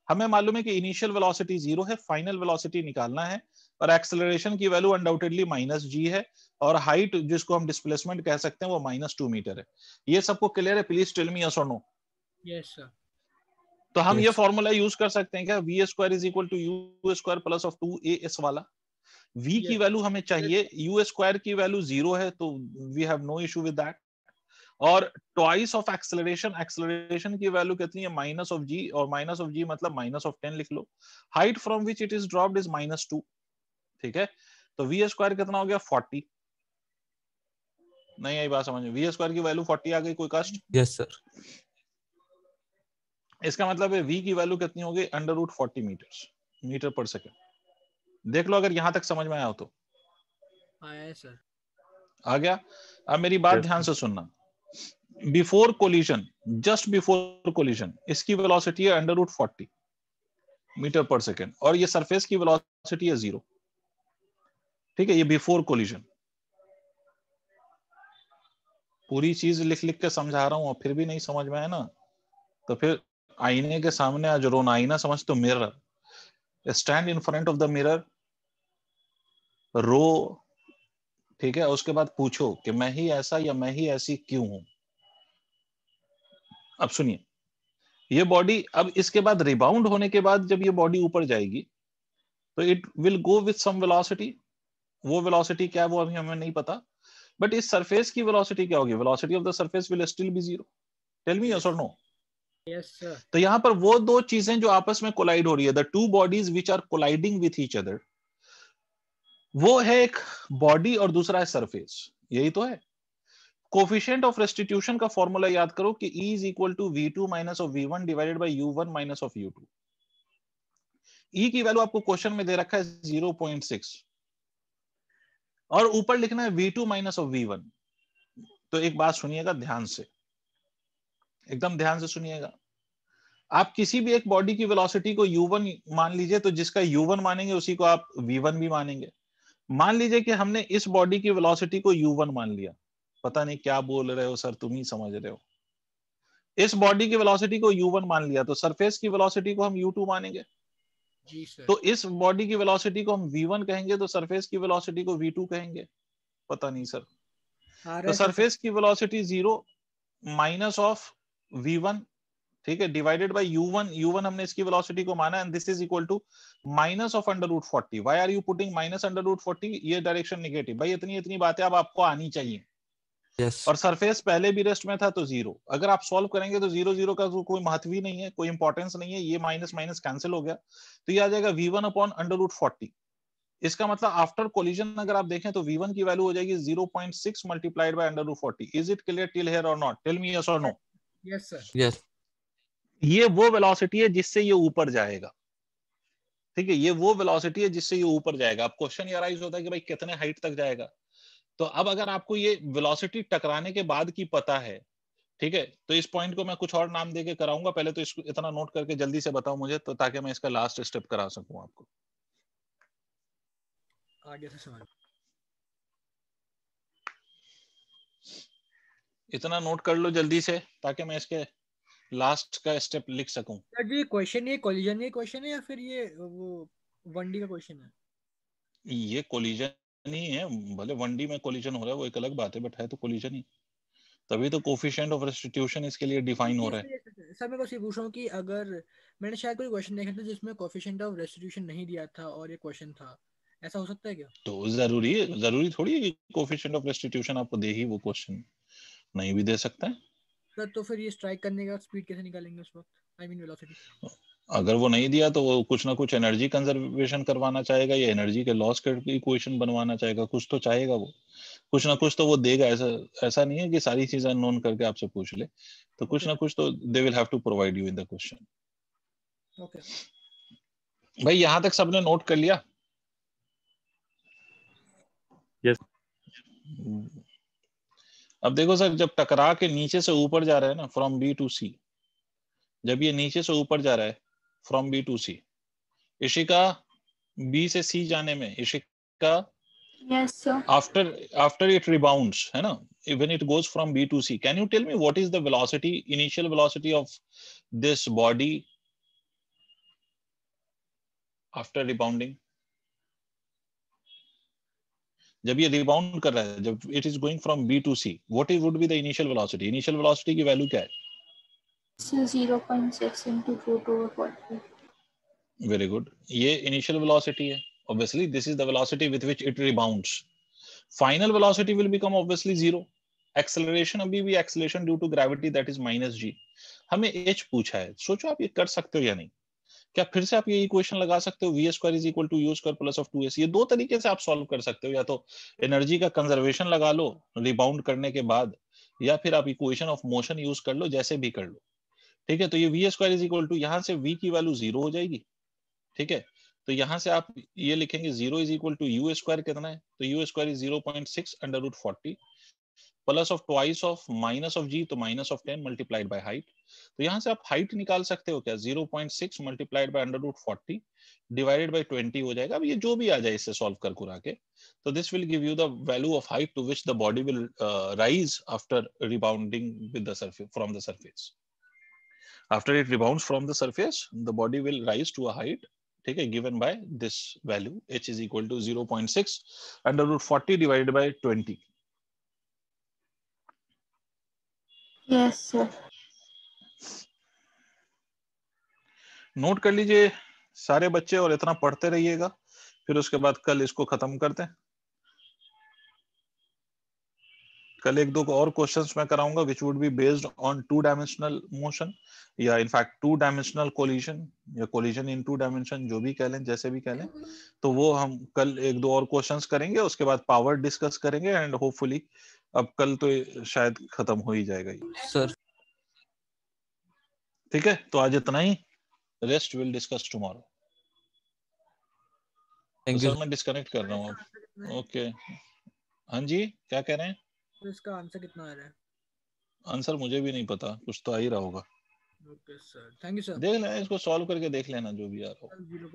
हमें मालूम है कि इनिशियल वेलोसिटी 0 है, फाइनल वेलोसिटी निकालना है, और एक्सेलरेशन की वैल्यू अनडाउटेडली -g है, और हाइट जिसको हम डिस्प्लेसमेंट कह सकते हैं वो -2 मीटर है। ये सबको क्लियर है? प्लीज टेल मी यस और नो। Yes sir. तो हम Yes. ये फॉर्मूला यूज कर सकते हैं क्या, v² = u² plus of 2as वाला। v की वैल्यू हमें चाहिए, u² की वैल्यू 0 है, तो we have no issue with that, और ट्वाइस ऑफ एक्सेलरेशन की वैल्यू कितनी है, -g, और -g मतलब -10 लिख लो। Height from which it is dropped is -2, ठीक है, तो v² कितना हो गया, 40। नहीं आई बात समझ में? v² की वैल्यू 40 आ गई, कोई कष्ट? Yes sir. इसका मतलब है v की वैल्यू कितनी हो गई, √40 मीटर पर सेकेंड। देख लो अगर यहां तक समझ में आया हो तो। आया सर। आ गया? अब मेरी बात Yes, ध्यान से सुनना, before collision, just before collision, इसकी वेलोसिटी है √40 मीटर पर सेकेंड, और ये सरफेस की वेलोसिटी है 0, ठीक है, ये बिफोर कोलिजन। पूरी चीज लिख लिख के समझा रहा हूं और फिर भी नहीं समझ में आया ना, तो फिर आईने के सामने आज रोना, आईना समझ तो mirror, stand in front of the mirror, रो, ठीक है, उसके बाद पूछो कि मैं ही ऐसा या मैं ही ऐसी क्यों हूं। अब सुनिए, ये बॉडी अब इसके बाद रिबाउंड होने के बाद जब ये बॉडी ऊपर जाएगी तो it will go with some velocity. वो वेलोसिटी क्या है वो अभी हमें नहीं पता, बट इस सरफेस की वेलोसिटी क्या होगी, velocity of the surface will still be 0। Tell me yes और नो। Yes sir. तो यहां पर वो दो चीजें जो आपस में कोलाइड हो रही है, the two bodies which are colliding with each other, वो है एक बॉडी और दूसरा है सरफेस, यही तो है। कोफिशिएंट ऑफ रेस्टिट्यूशन का फॉर्मूला याद करो कि E is equal to V2 minus of V1 divided by U1 minus of U2। E की वैल्यू आपको क्वेश्चन में दे रखा है 0.6, और ऊपर लिखना है V2 minus of V1। तो एक बात सुनिएगा ध्यान से, एकदम ध्यान से सुनिएगा। आप किसी भी एक बॉडी की वेलोसिटी को U1 मान लीजिए, तो जिसका U1 मानेंगे उसी को आप V1 भी मानेंगे। मान लीजिए कि हमने इस बॉडी की वेलोसिटी को U1 मान लिया, पता नहीं क्या बोल रहे हो सर, तुम ही समझ रहे हो। इस बॉडी की वेलोसिटी को U1 मान लिया, तो सरफेस की वेलोसिटी को हम U2 मानेंगे। जी सर। तो इस बॉडी की वेलोसिटी को हम V1 कहेंगे, तो सरफेस की वेलोसिटी को V2 कहेंगे, पता नहीं सर। तो सरफेस की वेलोसिटी 0 माइनस ऑफ V1, ठीक है, डिवाइडेड बाय U1 हमने इसकी वेलोसिटी को माना, and this is equal to minus of √40। Why are you putting minus √40? ये डायरेक्शन नेगेटिव। भाई इतनी बातें अब आपको आनी चाहिए। Yes. और सरफेस पहले भी रेस्ट में था तो 0। अगर आप सॉल्व करेंगे तो 0 का कोई महत्व ही नहीं है, कोई इंपॉर्टेंस नहीं है, ये माइनस माइनस कैंसिल हो गया, तो ये आ जाएगा V1 अपॉन √40। इसका मतलब आफ्टर कोलिजन अगर आप देखें तो V1 की वैल्यू हो जाएगी 0.6 multiplied bye √40। Is it clear till here और नॉट? टेल मी यस और नो। Yes sir. Yes. ये वो वेलोसिटी है जिससे ये ऊपर जाएगा, ठीक है, ये वो वेलोसिटी है जिससे ये ऊपर जाएगा। अब क्वेश्चन ये राइज होता है कि भाई कितने हाइट तक जाएगा। तो अब अगर आपको ये वेलोसिटी टकराने के बाद की पता है, ठीक है, तो इस पॉइंट को मैं कुछ और नाम देके कराऊंगा। पहले तो इसको इतना नोट करके जल्दी से बताओ मुझे, तो ताकि मैं इसका लास्ट स्टेप करा सकूं आपको। आगे से समझ। इतना नोट कर लो जल्दी से ताकि मैं इसके लास्ट का स्टेप लिख सकूं। सर जी क्वेश्चन ये कोलिजन ये क्वेश्चन है या फिर ये वो 1D का क्वेश्चन है? ये कोलिजन ही है, भले 1D में कोलिजन हो रहा है वो एक अलग बात है, बट है तो कोलिजन ही, तभी तो कोफिशिएंट ऑफ रेस्टिट्यूशन इसके लिए डिफाइन हो रहा है। सर मैं बस ये पूछ रहा हूँ कि अगर मैंने शायद कोई क्वेश्चन देखा था जिसमें कोफिशिएंट ऑफ रेस्टिट्यूशन नहीं दिया था और ये क्वेश्चन था, ऐसा हो सकता है क्या? तो जरूरी थोड़ी है कि कोफिशिएंट ऑफ रेस्टिट्यूशन आपको दे ही वो क्वेश्चन, नहीं भी दे सकता है। सर तो फिर ये स्ट्राइक करने का स्पीड कैसे निकालेंगे उस वक्त, आई मीन वेलोसिटी? अगर वो नहीं दिया तो वो कुछ ना कुछ एनर्जी कंजर्वेशन करवाना चाहेगा या एनर्जी के लॉस का इक्वेशन बनवाना चाहेगा, कुछ तो चाहेगा वो, कुछ ना कुछ तो वो देगा। ऐसा नहीं है कि सारी चीजें नोन करके आपसे पूछ ले, तो कुछ ना कुछ तो they will have to provide you in the question. Okay भाई यहाँ तक सबने नोट कर लिया? Yes. अब देखो सर, जब टकरा के नीचे से ऊपर जा रहा है ना, फ्रॉम बी टू सी, जब ये नीचे से ऊपर जा रहा है from B to C, Ishika B से सी जाने में, Ishika Yes, sir. after it rebounds, है ना, when it goes from B to C, can you tell me what is the velocity, initial velocity of this body after rebounding? जब ये rebound कर रहा है, जब it is going from B to C, what is would be the initial velocity? Initial velocity की value क्या है? So 0.6 into 4/40. Very good. ये initial velocity है. Obviously, this is the velocity with which it rebounds. Final velocity will become obviously zero. Acceleration अभी भी acceleration due to gravity, that is minus g. हमें h पूछा है, सोचो आप ये कर सकते हो या नहीं? क्या फिर से आप ये इक्वेशन लगा सकते हो, v square is equal to u square plus of 2s? ये दो तरीके से आप सॉल्व कर सकते हो, या तो एनर्जी का कंजर्वेशन लगा लो रिबाउंड करने के बाद, या फिर आप इक्वेशन ऑफ मोशन यूज कर लो, जैसे भी कर लो। ठीक है, तो ये v square is equal to, यहाँ से v की वैल्यू 0 हो जाएगी। ठीक है, तो यहाँ से आप ये लिखेंगे 0 is equal to u square कितना है, तो u square is 0.6 under root 40 plus of twice of minus of g, तो minus of 10 multiplied by height. तो यहाँ से आप हाइट निकाल सकते हो क्या, 0.6 multiplied by under root 40 divided by 20 हो जाएगा। अब ये जो भी आ जाए इससे सॉल्व कर कुरा के, तो this will give you the value of height to which the body will rise after rebounding with the surface from the surface. After it rebounds from the surface, the body will rise to a height, ठीक है, given by this value, h is equal to 0.6 under root 40 divided by 20. Yes, sir. Note कर लीजिए सारे बच्चे और इतना पढ़ते रहिएगा, फिर उसके बाद कल इसको खत्म करते हैं। कल एक दो और क्वेश्चंस मैं कराऊंगा which would be based on 2 dimensional motion, या इनफैक्ट 2 डायमेंशनल कोलिजन, या कोलिजन इन 2 डायमेंशन, जो भी कह लें, जैसे भी कह लें। तो वो हम कल एक दो और क्वेश्चंस करेंगे, उसके बाद पावर डिस्कस करेंगे, एंड होपफुली अब कल तो शायद खत्म हो ही जाएगा ये सर। ठीक है, तो आज इतना ही, रेस्ट विल डिस्कस टुमारो। तो सर मैं डिस्कनेक्ट कर रहा हूँ अब। ओके, हाँ जी, क्या कह रहे हैं? तो इसका आंसर कितना आ रहा है? आंसर मुझे भी नहीं पता, कुछ तो आ ही रहा होगा। Okay sir, thank you sir. देख लेना, इसको सॉल्व करके देख लेना जो भी आ रहा हो। 0.